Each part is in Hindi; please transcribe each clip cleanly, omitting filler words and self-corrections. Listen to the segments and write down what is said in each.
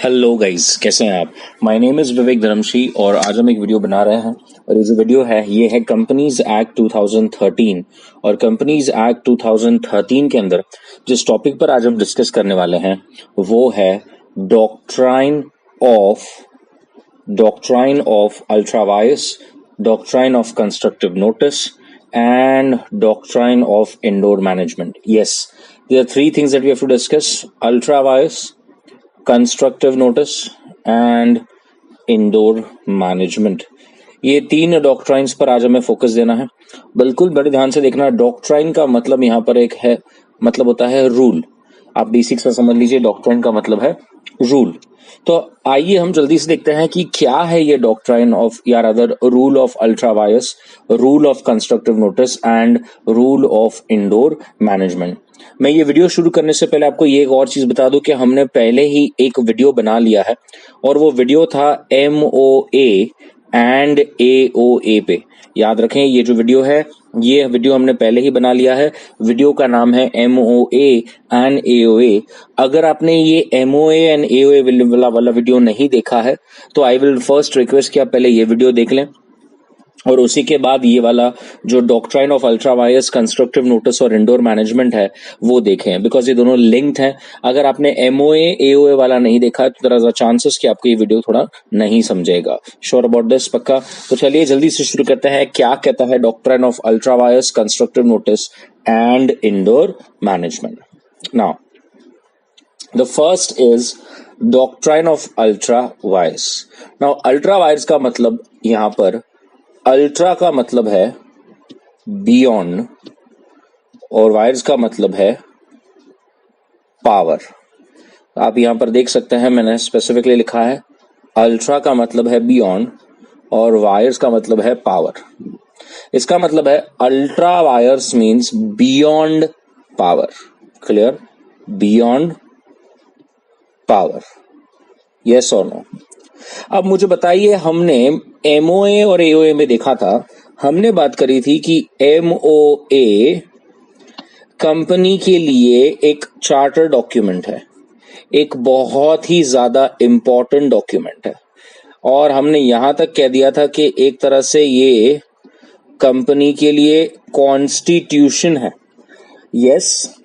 हेलो गाइस, कैसे हैं आप। माय नेम इज विवेक धर्मशी और आज हम एक वीडियो बना रहे हैं। और ये जो वीडियो है ये है कंपनीज एक्ट 2013। और कंपनीज एक्ट 2013 के अंदर जिस टॉपिक पर आज हम डिस्कस करने वाले हैं वो है doctrine of ultra vires, doctrine of constructive notice and doctrine of indoor management. Yes, there are three things that we have to discuss: ultra wires, constructive notice and indoor management. ये तीन डॉक्ट्राइन्स पर आज हमें फोकस देना है। बिल्कुल बड़े ध्यान से देखना। डॉक्ट्राइन का मतलब यहाँ पर एक है, मतलब होता है रूल। आप बेसिक्स में समझ लीजिए, डॉक्ट्राइन का मतलब है रूल। तो आइए हम जल्दी से देखते हैं कि क्या है ये डॉक्ट्राइन ऑफ या other rule of ultra vires, rule of constructive notice and rule of indoor management. मैं ये वीडियो शुरू करने से पहले आपको ये एक और चीज बता दूं कि हमने पहले ही एक वीडियो बना लिया है और वो वीडियो था MOA एंड AOA पे। याद रखें, ये जो वीडियो है ये वीडियो हमने पहले ही बना लिया है। वीडियो का नाम है MOA एंड AOA। अगर आपने ये MOA एंड AOA वाला वीडियो नहीं देखा है तो आई विल फर्स्ट रिक्वेस्ट कि आप पहले ये वीडियो देख लें और उसी के बाद ये वाला जो doctrine of ultra vires, constructive notice और इंडोर मैनेजमेंट है वो देखें, बिकॉज ये दोनों लिंक्ड हैं। अगर आपने MOA AOA वाला नहीं देखा तो देयर आर चांसेस कि आपको ये वीडियो थोड़ा नहीं समझेगा। Sure about this? पक्का? तो चलिए जल्दी से शुरू करते हैं। क्या कहता है doctrine of ultra vires, constructive notice and indoor management. Now the first is doctrine of ultra vires. Now ultra vires का मतलब, यहां पर अल्ट्रा का मतलब है बियॉन्ड और वायर्स का मतलब है पावर। आप यहां पर देख सकते हैं, मैंने स्पेसिफिकली लिखा है अल्ट्रा का मतलब है बियॉन्ड और वायर्स का मतलब है पावर। इसका मतलब है ultra vires means beyond power. Clear? Beyond power, yes और नो? अब मुझे बताइए, हमने MOA और AOA में देखा था, हमने बात करी थी कि MOA कंपनी के लिए एक चार्टर डॉक्यूमेंट है, एक बहुत ही ज्यादा इंपॉर्टेंट डॉक्यूमेंट है। और हमने यहां तक कह दिया था कि एक तरह से ये कंपनी के लिए कॉन्स्टिट्यूशन है। यस।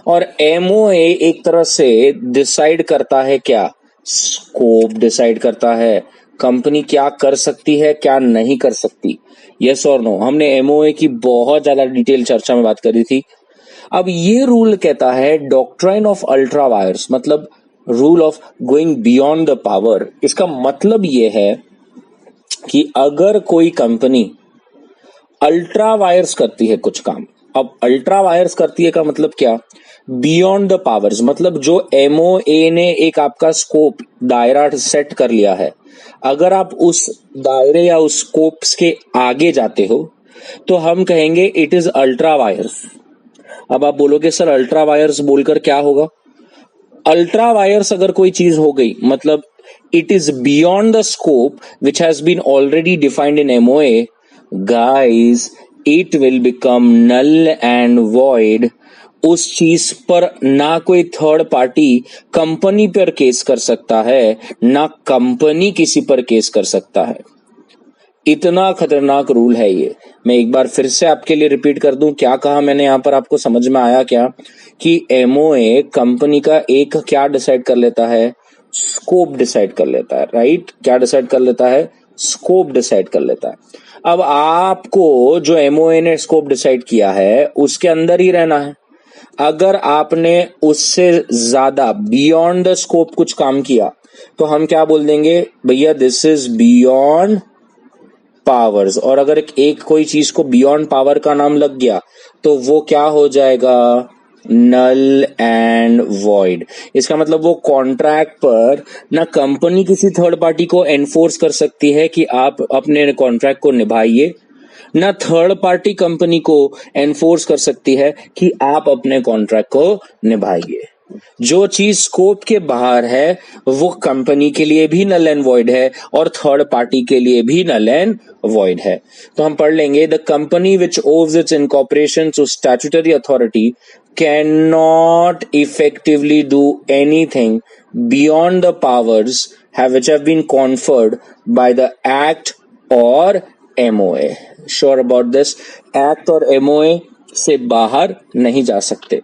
और MOA एक तरह से डिसाइड करता है क्या? स्कोप डिसाइड करता है, कंपनी क्या कर सकती है क्या नहीं कर सकती। यस और नो? हमने MOA की बहुत ज्यादा डिटेल चर्चा में बात करी थी। अब ये रूल कहता है डॉक्ट्राइन ऑफ अल्ट्रा वायर्स, मतलब rule of going beyond the power. इसका मतलब ये है कि अगर कोई कंपनी अल्ट्रा वायर्स करती है कुछ काम, अब अल्ट्रा वायर्स करती है का मतलब क्या? बियॉन्ड द पावर्स, मतलब जो MOA ने एक आपका स्कोप, दायरा सेट कर लिया है, अगर आप उस दायरे या उस स्कोप्स के आगे जाते हो तो हम कहेंगे इट इज अल्ट्रा वायर्स। अब आप बोलोगे सर अल्ट्रा वायर्स बोलकर क्या होगा? अल्ट्रा वायर्स अगर कोई चीज हो गई मतलब it is beyond the scope which has been already defined in MOA, guys it will become null and void. उस चीज पर ना कोई थर्ड पार्टी कंपनी पर केस कर सकता है, ना कंपनी किसी पर केस कर सकता है। इतना खतरनाक रूल है ये। मैं एक बार फिर से आपके लिए रिपीट कर दूं, क्या कहा मैंने यहां पर, आपको समझ में आया क्या? कि MOA कंपनी का एक क्या डिसाइड कर लेता है? स्कोप डिसाइड कर लेता है। राइट? क्या डिसाइड कर लेता है? स्कोप डिसाइड कर लेता है। अब आपको जो MOA ने स्कोप डिसाइड किया है उसके अंदर ही रहना है। अगर आपने उससे ज्यादा बियॉन्ड द स्कोप कुछ काम किया तो हम क्या बोल देंगे? भैया दिस इज बियॉन्ड पावर्स। और अगर एक कोई चीज को बियॉन्ड पावर का नाम लग गया तो वो क्या हो जाएगा? Null and void. इसका मतलब वो कॉन्ट्रैक्ट पर ना कंपनी किसी थर्ड पार्टी को एनफोर्स कर सकती है कि आप अपने कॉन्ट्रैक्ट को निभाइए, ना थर्ड पार्टी कंपनी को एनफोर्स कर सकती है कि आप अपने कॉन्ट्रैक्ट को निभाइए। जो चीज स्कोप के बाहर है वो कंपनी के लिए भी नल एंड वॉइड है और थर्ड पार्टी के लिए भी नल एंड वॉइड है। तो हम पढ़ लेंगे, the company which owes its incorporation to statutory authority can not effectively do anything beyond the powers which have been conferred by the act or MOA. Sure about this? Act और MOA से बाहर नहीं जा सकते।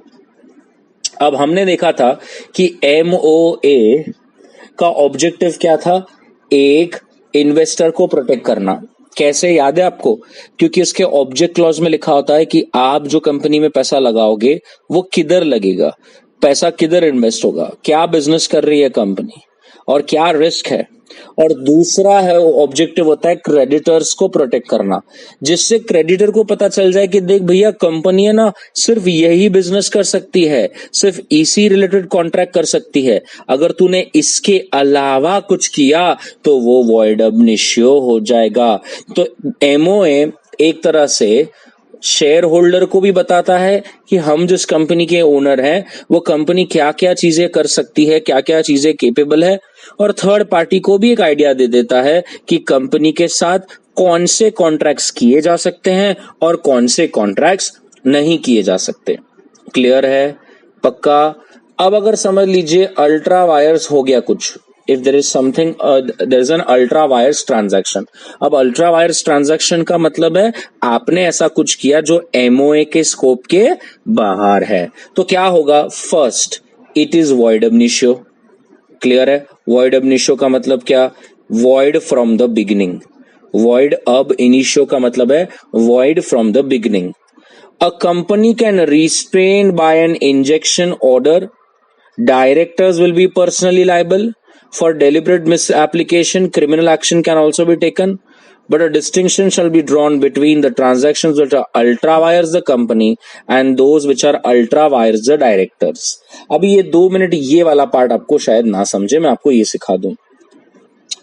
अब हमने देखा था कि MOA का ऑब्जेक्टिव क्या था? एक इन्वेस्टर को प्रोटेक्ट करना। कैसे, याद है आपको? क्योंकि इसके ऑब्जेक्ट क्लॉज में लिखा होता है कि आप जो कंपनी में पैसा लगाओगे वो किधर लगेगा, पैसा किधर इन्वेस्ट होगा, क्या बिजनेस कर रही है कंपनी और क्या रिस्क है। और दूसरा है ऑब्जेक्टिव होता है क्रेडिटर्स को प्रोटेक्ट करना, जिससे क्रेडिटर को पता चल जाए कि देख भैया कंपनी है ना सिर्फ यही बिजनेस कर सकती है, सिर्फ इसी रिलेटेड कॉन्ट्रैक्ट कर सकती है, अगर तूने इसके अलावा कुछ किया तो वो वॉइड अब निश्यो हो जाएगा। तो एमओए एक तरह से शेयर होल्डर को भी बताता है कि हम जिस कंपनी के ओनर हैं वो कंपनी क्या क्या चीजें कर सकती है, क्या क्या चीजें केपेबल है, और थर्ड पार्टी को भी एक आइडिया दे देता है कि कंपनी के साथ कौन से कॉन्ट्रैक्ट्स किए जा सकते हैं और कौन से कॉन्ट्रैक्ट्स नहीं किए जा सकते। क्लियर है? पक्का? अब अगर समझ लीजिए अल्ट्रा वायर्स हो गया कुछ, if there is something there is an ultra wires transaction। अब अल्ट्रा वायर्स ट्रांजैक्शन का मतलब है आपने ऐसा कुछ किया जो एमओए के स्कोप के बाहर है, तो क्या होगा? First, it is void ab initio. Clear है? वॉइड अब इनिशियो का मतलब क्या? Void from the beginning. Void ab initio का मतलब है void from the beginning. A company can restrain by an injunction order, directors will be personally liable. For deliberate misapplication, criminal action can also be taken, but a distinction shall be drawn between the transactions which are ultra vires the company and those which are ultra vires the directors। अभी ये 2 मिनट ये वाला पार्ट आपको शायद ना समझे, मैं आपको ये सिखा दूं।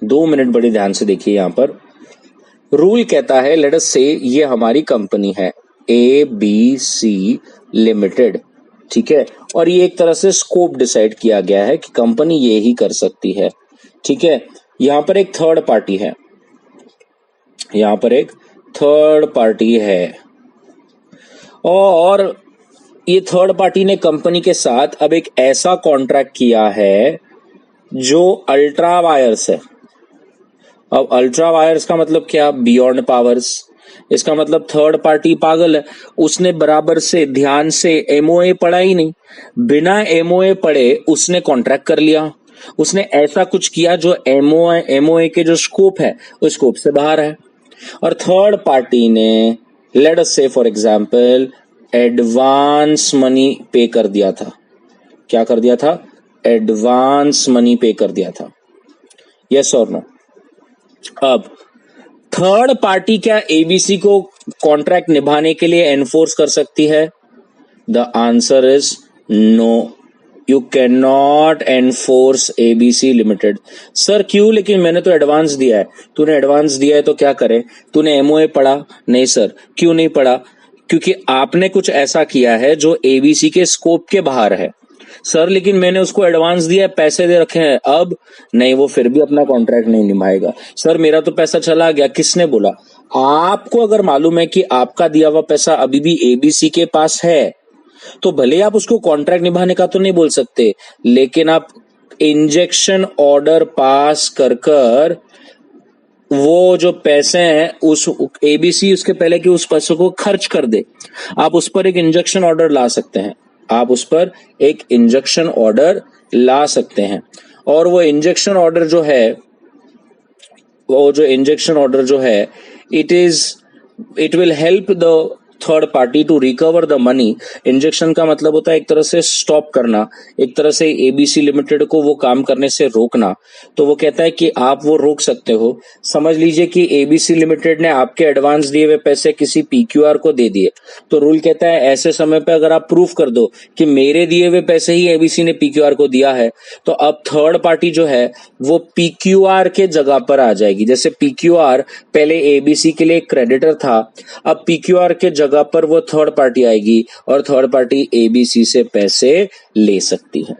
2 मिनट बड़े ध्यान से देखिए। यहां पर रूल कहता है, लेट अस से ये हमारी कंपनी है ABC लिमिटेड, ठीक है, और ये एक तरह से स्कोप डिसाइड किया गया है कि कंपनी ये ही कर सकती है। ठीक है, यहां पर एक थर्ड पार्टी है, यहां पर एक थर्ड पार्टी है, और ये थर्ड पार्टी ने कंपनी के साथ अब एक ऐसा कॉन्ट्रैक्ट किया है जो अल्ट्रा वायर्स है। अब अल्ट्रा वायर्स का मतलब क्या? Beyond powers. इसका मतलब थर्ड पार्टी पागल है, उसने बराबर से ध्यान से एमओए पढ़ा ही नहीं, बिना एमओए पढ़े उसने कॉन्ट्रैक्ट कर लिया, उसने ऐसा कुछ किया जो एमओए के जो स्कोप है उस स्कोप से बाहर है। और थर्ड पार्टी ने लेट अस से फॉर एग्जांपल एडवांस मनी पे कर दिया था। क्या कर दिया था? एडवांस मनी पे कर दिया था। यस और नो? अब थर्ड पार्टी क्या एबीसी को कॉन्ट्रैक्ट निभाने के लिए एनफोर्स कर सकती है? The answer is no, you can not enforce ABC limited. Sir क्यों? लेकिन मैंने तो एडवांस दिया है। तूने एडवांस दिया है तो क्या करे? तूने एमओए पढ़ा? नहीं सर। क्यों नहीं पढ़ा? क्योंकि आपने कुछ ऐसा किया है जो एबीसी के स्कोप के बाहर है। सर लेकिन मैंने उसको एडवांस दिया है, पैसे दे रखे हैं, अब नहीं, वो फिर भी अपना कॉन्ट्रैक्ट नहीं निभाएगा। सर मेरा तो पैसा चला गया। किसने बोला? आपको अगर मालूम है कि आपका दिया हुआ पैसा अभी भी एबीसी के पास है तो भले आप उसको कॉन्ट्रैक्ट निभाने का तो नहीं बोल सकते, लेकिन आप इंजेक्शन ऑर्डर पास कर वो जो पैसे हैं उस एबीसी उसके पहले कि उस पैसों को खर्च कर दे, आप उस पर एक इंजेक्शन ऑर्डर ला सकते हैं। आप उस पर एक इंजेक्शन ऑर्डर ला सकते हैं, और वो इंजेक्शन ऑर्डर जो है it will help the third party to recover the money. Injunction का मतलब होता है एक तरह से स्टॉप करना, एक तरह से एबीसी लिमिटेड को वो काम करने से रोकना। तो वो कहता है कि आप वो रोक सकते हो। समझ लीजिए कि एबीसी लिमिटेड ने आपके एडवांस दिए हुए पैसे किसी पीक्यूआर को दे दिए, तो रूल कहता है ऐसे समय पे अगर आप प्रूफ कर दो कि मेरे दिए हुए पैसे ही एबीसी ने पीक्यूआर को दिया है, तो अब थर्ड पार्टी जो है वो पीक्यूआर के जगह पर आ जाएगी। जैसे पीक्यूआर पहले एबीसी के लिए क्रेडिटर था, अब पीक्यूआर के जगह जगह पर वो थर्ड पार्टी आएगी और थर्ड पार्टी ABC से पैसे ले सकती है।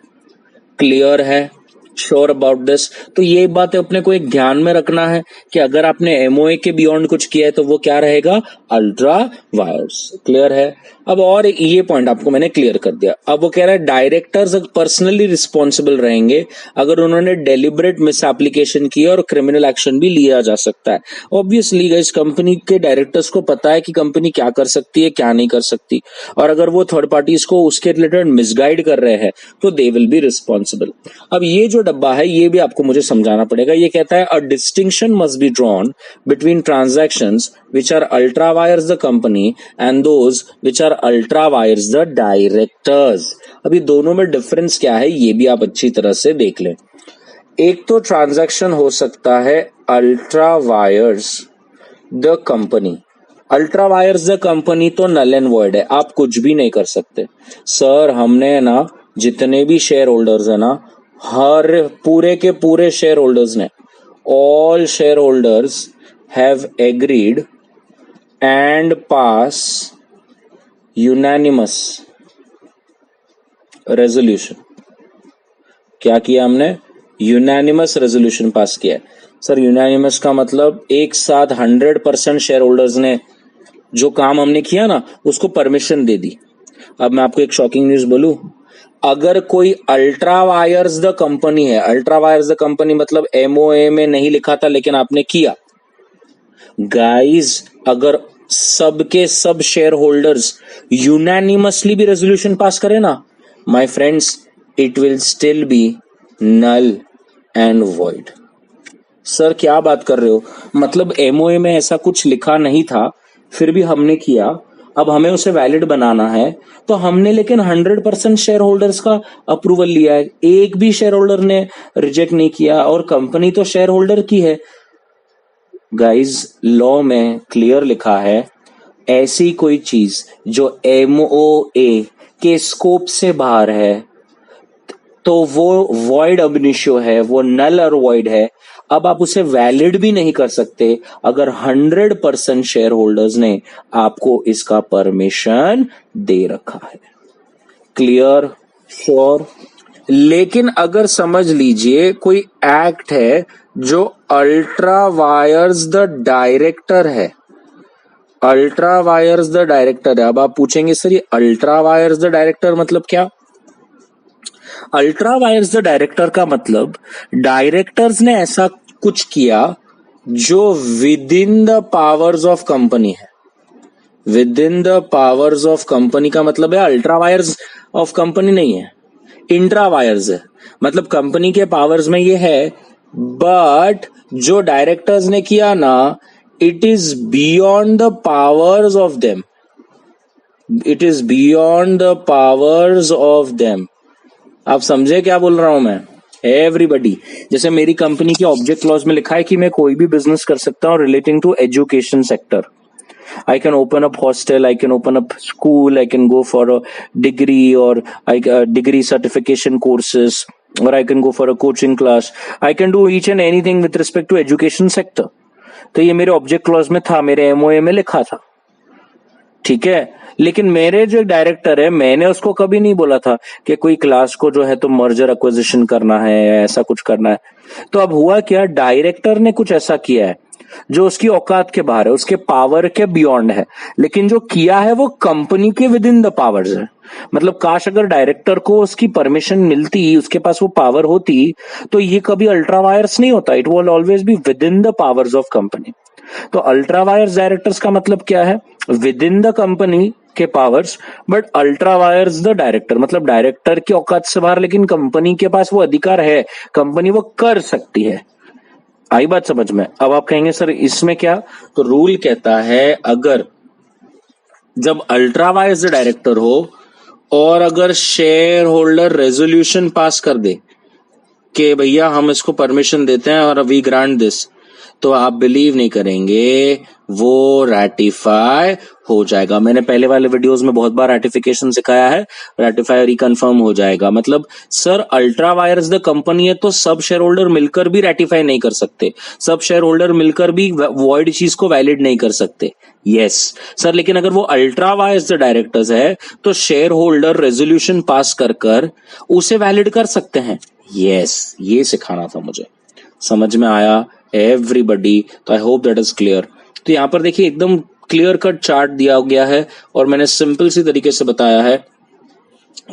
क्लियर है? Sure about this? तो ये बात अपने को एक ध्यान में रखना है कि अगर आपने MOA के बियॉन्ड कुछ किया है तो वो क्या रहेगा? Ultra vires. क्लियर है? अब और ये पॉइंट आपको मैंने क्लियर कर दिया। अब वो कह रहा है डायरेक्टर्स पर्सनली रिस्पॉन्सिबल रहेंगे अगर उन्होंने डेलिबरेट मिस एप्लीकेशन की और क्रिमिनल एक्शन भी लिया जा सकता है। ऑब्वियसली गाइस, कंपनी के डायरेक्टर्स को पता है कि कंपनी क्या कर सकती है, क्या नहीं कर सकती, और अगर वो थर्ड पार्टीज को उसके रिलेटेड मिसगाइड कर रहे हैं तो दे विल बी रिस्पॉन्सिबल। अब ये जो डब्बा है ये भी आपको मुझे समझाना पड़ेगा। ये कहता है a distinction must be drawn between transactions which are ultra wires the company and those which are ultra wires the directors। अभी दोनों में डिफरेंस क्या है ये भी आप अच्छी तरह से देख लें। एक तो ट्रांजैक्शन हो सकता है ultra vires the company. Ultra vires the company तो नल एंड वॉइड है, आप कुछ भी नहीं कर सकते। सर हमने ना जितने भी शेयर होल्डर्स है ना, हर पूरे के पूरे शेयर होल्डर्स ने, all share holders have agreed and pass unanimous resolution। क्या किया हमने? यूनानिमस रेजोल्यूशन पास किया है। सर यूनानिमस का मतलब एक साथ 100% शेयर होल्डर्स ने जो काम हमने किया ना उसको परमिशन दे दी। अब मैं आपको एक शॉकिंग न्यूज बोलूं, अगर कोई अल्ट्रा वायर्स द कंपनी है, अल्ट्रा वायर्स द कंपनी मतलब MOA में नहीं लिखा था लेकिन आपने किया, गाइज अगर सबके सब शेयर होल्डर्स यूनानिमसली भी रेजोल्यूशन पास करे ना, my friends, it will still be null and void. Sir क्या बात कर रहे हो? मतलब MOA में ऐसा कुछ लिखा नहीं था फिर भी हमने किया, अब हमें उसे वैलिड बनाना है तो हमने लेकिन 100% शेयर होल्डर्स का अप्रूवल लिया है, एक भी शेयर होल्डर ने रिजेक्ट नहीं किया और कंपनी तो शेयर होल्डर की है। गाइज लॉ में क्लियर लिखा है ऐसी कोई चीज जो MOA के स्कोप से बाहर है तो वो वॉइड अब इनिशियो है, वो नल और वॉइड है। अब आप उसे वैलिड भी नहीं कर सकते अगर 100% शेयर होल्डर्स ने आपको इसका परमिशन दे रखा है। क्लियर? श्योर? लेकिन अगर समझ लीजिए कोई एक्ट है जो अल्ट्रा वायर्स द डायरेक्टर है, अल्ट्रा वायर्स द डायरेक्टर है। अब आप पूछेंगे सर ये अल्ट्रा वायर्स द डायरेक्टर मतलब क्या? अल्ट्रा वायर्स द डायरेक्टर का मतलब डायरेक्टर्स ने ऐसा कुछ किया जो within the powers of company है। Within the powers of company का मतलब है अल्ट्रा वायर्स ऑफ कंपनी नहीं है, इंट्रा वायर्स है, मतलब कंपनी के पावर्स में ये है, बट जो डायरेक्टर्स ने किया ना it is beyond the powers of them, it is beyond the powers of them. आप समझे क्या बोल रहा हूं मैं? एवरीबडी, जैसे मेरी कंपनी के ऑब्जेक्ट क्लॉज में लिखा है कि मैं कोई भी बिजनेस कर सकता हूं relating to education sector. I can open up hostel, I can open up school, I can go for a degree or degree certification courses, or I can go for a coaching class. I can do each and anything with respect to education sector. तो ये मेरे ऑब्जेक्ट क्लॉज में था, मेरे MOA में लिखा था, ठीक है। लेकिन मेरे जो डायरेक्टर है मैंने उसको कभी नहीं बोला था कि कोई क्लास को जो है तो मर्जर एक्विजिशन करना है या ऐसा कुछ करना है। तो अब हुआ क्या, डायरेक्टर ने कुछ ऐसा किया है जो उसकी औकात के बाहर है, उसके पावर के बियॉन्ड है, लेकिन जो किया है वो कंपनी के विद इन द पावर्स है। मतलब काश अगर डायरेक्टर को उसकी परमिशन मिलती, उसके पास वो पावर होती, तो ये कभी अल्ट्रा वायर्स नहीं होता, it will always be with in the powers of company. तो अल्ट्रा वायर्स डायरेक्टर्स का मतलब क्या है? विद इन द कंपनी के powers, but ultra vires the director, मतलब डायरेक्टर की औकात से बाहर, लेकिन कंपनी के पास वो अधिकार है, कंपनी वो कर सकती है। आई बात समझ में? अब आप कहेंगे सर इसमें क्या, तो रूल कहता है अगर जब अल्ट्रा वायर्स द डायरेक्टर हो और अगर शेयर होल्डर रेजोल्यूशन पास कर दे कि भैया हम इसको परमिशन देते हैं और वी ग्रांट दिस, तो आप बिलीव नहीं करेंगे वो रैटिफाई हो जाएगा। मैंने पहले वाले वीडियोस में बहुत बार रैटिफिकेशन सिखाया है, रैटिफाई रिकन्फर्म हो जाएगा। मतलब sir ultra vires the company है तो सब शेयर होल्डर मिलकर भी रैटिफाई नहीं कर सकते, सब शेयर होल्डर मिलकर भी वॉइड चीज को वैलिड नहीं कर सकते। यस सर, लेकिन अगर वो अल्ट्रा वायर्स द डायरेक्टर्स है तो शेयर होल्डर रेजोल्यूशन पास कर कर उसे वैलिड कर सकते हैं। यस, ये सिखाना था मुझे। समझ में आया एवरीबॉडी? तो I hope that is clear. तो यहां पर देखिए एकदम क्लियर कट चार्ट दिया गया है और मैंने सिंपल सी तरीके से बताया है।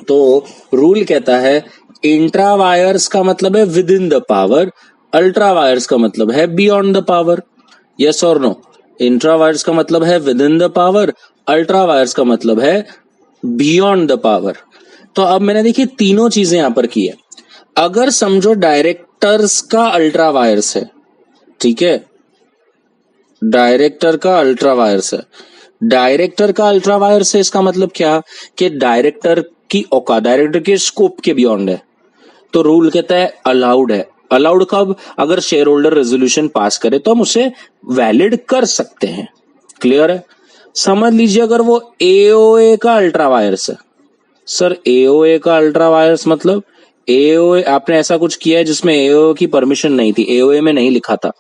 तो रूल कहता है इंट्रा वायर्स का मतलब है within the power, ultra vires का मतलब है बियॉन्ड द पावर। यस और नो? इंट्रा वायर्स का मतलब है within the power, ultra vires का मतलब है बियॉन्ड द पावर। तो अब मैंने देखिए तीनों चीजें यहां पर की है। अगर समझो डायरेक्टर्स का अल्ट्रा वायर्स है, ठीक है, डायरेक्टर का अल्ट्रा वायर्स है, डायरेक्टर का अल्ट्रा वायर्स है, इसका मतलब क्या कि डायरेक्टर की औकात, डायरेक्टर के स्कोप के बियॉन्ड है। तो रूल कहता है अलाउड है। अलाउड कब? अगर शेयर होल्डर रेजोल्यूशन पास करे तो हम उसे वैलिड कर सकते हैं। क्लियर है? समझ लीजिए अगर वो एओए का अल्ट्रा वायर्स है। सर एओए का अल्ट्रा वायर्स मतलब एओए आपने ऐसा कुछ किया है जिसमें एओए की परमिशन नहीं थी, एओए में नहीं लिखा था,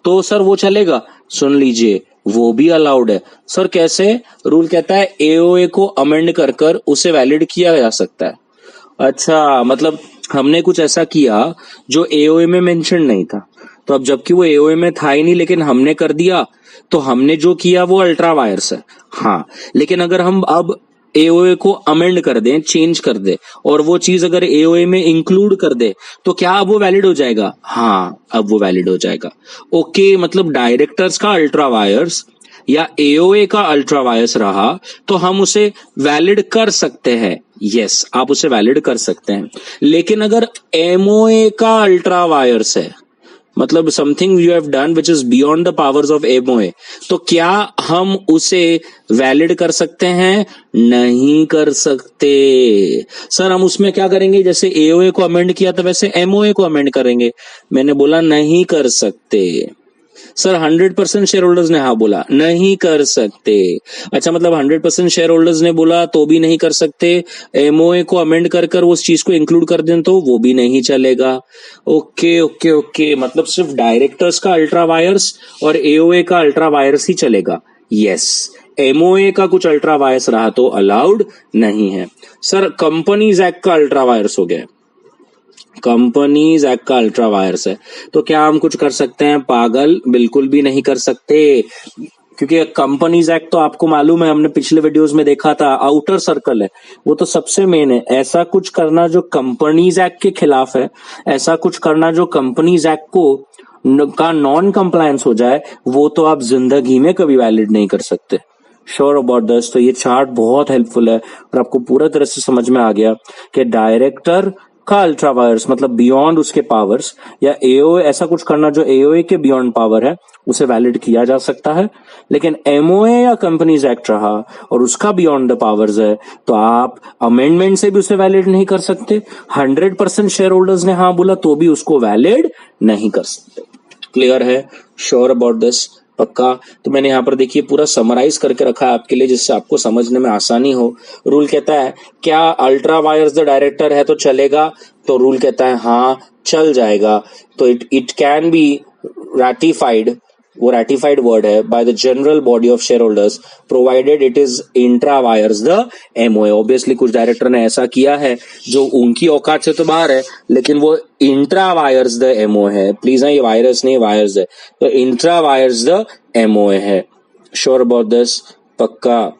तो सर वो चलेगा? सुन लीजिए, वो भी अलाउड है। सर कैसे? रूल कहता है एओए को अमेंड कर कर उसे वैलिड किया जा सकता है। अच्छा, मतलब हमने कुछ ऐसा किया जो एओए में मेंशन नहीं था, तो अब जबकि वो एओए में था ही नहीं लेकिन हमने कर दिया, तो हमने जो किया वो अल्ट्रा वायर्स है। हाँ, लेकिन अगर हम अब एओए को अमेंड कर दें, चेंज कर दे और वो चीज अगर एओए में इंक्लूड कर दे तो क्या अब वो वैलिड हो जाएगा? हाँ, अब वो वैलिड हो जाएगा। ओके, मतलब डायरेक्टर्स का अल्ट्रा वायर्स या एओए का अल्ट्रा वायर्स रहा तो हम उसे वैलिड कर सकते हैं। यस, आप उसे वैलिड कर सकते हैं। लेकिन अगर एमओए का अल्ट्रा वायर्स है, मतलब something you have done which is beyond the powers of MOA, तो क्या हम उसे वैलिड कर सकते हैं? नहीं कर सकते। सर हम उसमें क्या करेंगे? जैसे एओए को अमेंड किया था वैसे एमओए को अमेंड करेंगे। मैंने बोला नहीं कर सकते। सर 100% शेयर होल्डर्स ने हाँ बोला, नहीं कर सकते। अच्छा, मतलब 100% शेयर होल्डर्स ने बोला तो भी नहीं कर सकते, एमओए को अमेंड कर कर उस चीज को इंक्लूड कर दें तो वो भी नहीं चलेगा। ओके ओके ओके, मतलब सिर्फ डायरेक्टर्स का अल्ट्रा वायर्स और एओए का अल्ट्रा वायर्स ही चलेगा। यस, एमओए का कुछ अल्ट्रा वायर्स रहा तो अलाउड नहीं है। सर कंपनीज एक्ट का अल्ट्रा वायर्स हो गया, कंपनीज एक्ट का अल्ट्रा वायर्स है, तो क्या हम कुछ कर सकते हैं? पागल, बिल्कुल भी नहीं कर सकते, क्योंकि कंपनीज एक्ट तो आपको मालूम है, हमने पिछले वीडियोस में देखा था, आउटर सर्कल है, वो तो सबसे मेन है। ऐसा कुछ करना जो कंपनीज एक्ट के खिलाफ है, ऐसा कुछ करना जो कंपनीज एक्ट को का नॉन कंप्लायंस हो जाए, वो तो आप जिंदगी में कभी वैलिड नहीं कर सकते। Sure about this? तो ये चार्ट बहुत हेल्पफुल है और आपको पूरा तरह से समझ में आ गया कि डायरेक्टर का अल्ट्रा वायर्स मतलब बियॉन्ड उसके पावर्स या एओए, ऐसा कुछ करना जो एओए के बियॉन्ड पावर है, उसे वैलिड किया जा सकता है। लेकिन एमओए या कंपनीज एक्ट रहा और उसका बियॉन्ड द पावर्स है तो आप अमेंडमेंट से भी उसे वैलिड नहीं कर सकते। 100% शेयर होल्डर्स ने हाँ बोला तो भी उसको वैलिड नहीं कर सकते। क्लियर है? Sure about this? पक्का? तो मैंने यहाँ पर देखिए पूरा समराइज करके रखा है आपके लिए जिससे आपको समझने में आसानी हो। रूल कहता है क्या अल्ट्रा वायर्स द डायरेक्टर है तो चलेगा? तो रूल कहता है हाँ चल जाएगा। तो इट कैन बी रैटिफाइड, वो रैटिफाइड वर्ड है, by the general body of share holders provided it is intra vires the MOA. Obviously कुछ डायरेक्टर ने ऐसा किया है जो उनकी औकात से तो बाहर है लेकिन वो इंट्रा वायर्स द एमओए है। प्लीज ना, ये वायरस नहीं वायर्स है, तो इंट्रा वायर्स द एमओए है। Sure about this? पक्का?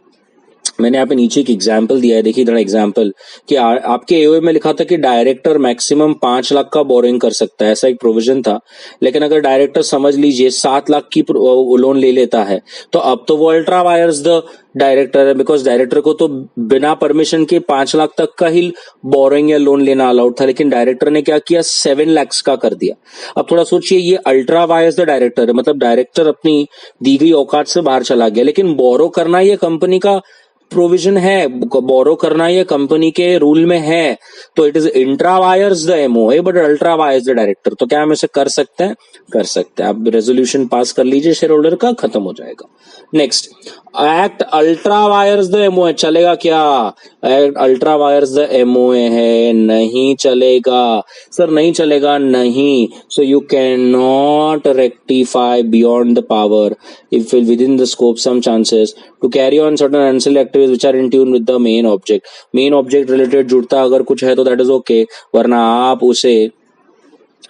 मैंने यहाँ पे नीचे एक एग्जाम्पल दिया है, देखिए इधर एग्जाम्पल कि आपके एओए में लिखा था कि डायरेक्टर मैक्सिमम 5 लाख का बोरिंग कर सकता है, ऐसा एक प्रोविजन था। लेकिन अगर डायरेक्टर समझ लीजिए 7 लाख की लोन ले लेता है तो अब तो वो अल्ट्रा वायर्स द डायरेक्टर है, बिकॉज डायरेक्टर को तो बिना परमिशन के 5 लाख तक का ही बोरिंग या लोन लेना अलाउड था, लेकिन डायरेक्टर ने क्या किया? 7 लाख का कर दिया। अब थोड़ा सोचिए, ये अल्ट्रा वायर्स द डायरेक्टर है, मतलब डायरेक्टर अपनी दी गई औकात से बाहर चला गया, लेकिन बोरो करना ये कंपनी का प्रोविजन है, बोरो करना ये कंपनी के रूल में है, तो it is intra vires the MOA but ultra vires the director. तो क्या हम इसे कर सकते हैं? कर सकते हैं। आप रेजोल्यूशन पास कर लीजिए शेयर होल्डर का, खत्म हो जाएगा। Next, act ultra vires the MOA चलेगा क्या? Act ultra vires the MOA है, नहीं चलेगा सर, नहीं चलेगा, नहीं। So you can not rectify beyond the power if within the scope some chances to carry on certain ancillary activities which are in tune with the main object। main object related जुड़ता अगर कुछ है तो that is okay, वरना आप उसे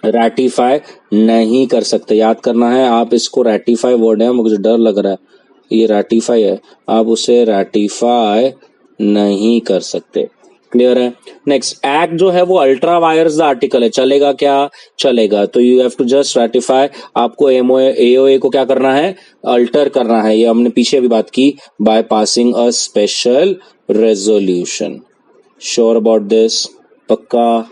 ratify नहीं कर सकते। याद करना है, आप इसको ratify वर्ड है, मुझे डर लग रहा है, ये ratify है, आप उसे ratify नहीं कर सकते। क्लियर है? नेक्स्ट, एक्ट जो है वो अल्ट्रा वायर्स द आर्टिकल है, चलेगा क्या? चलेगा। तो you have to just ratify, आपको एमओए एओए को क्या करना है? अल्टर करना है। ये हमने पीछे भी बात की, by passing a special resolution. Sure about this? पक्का?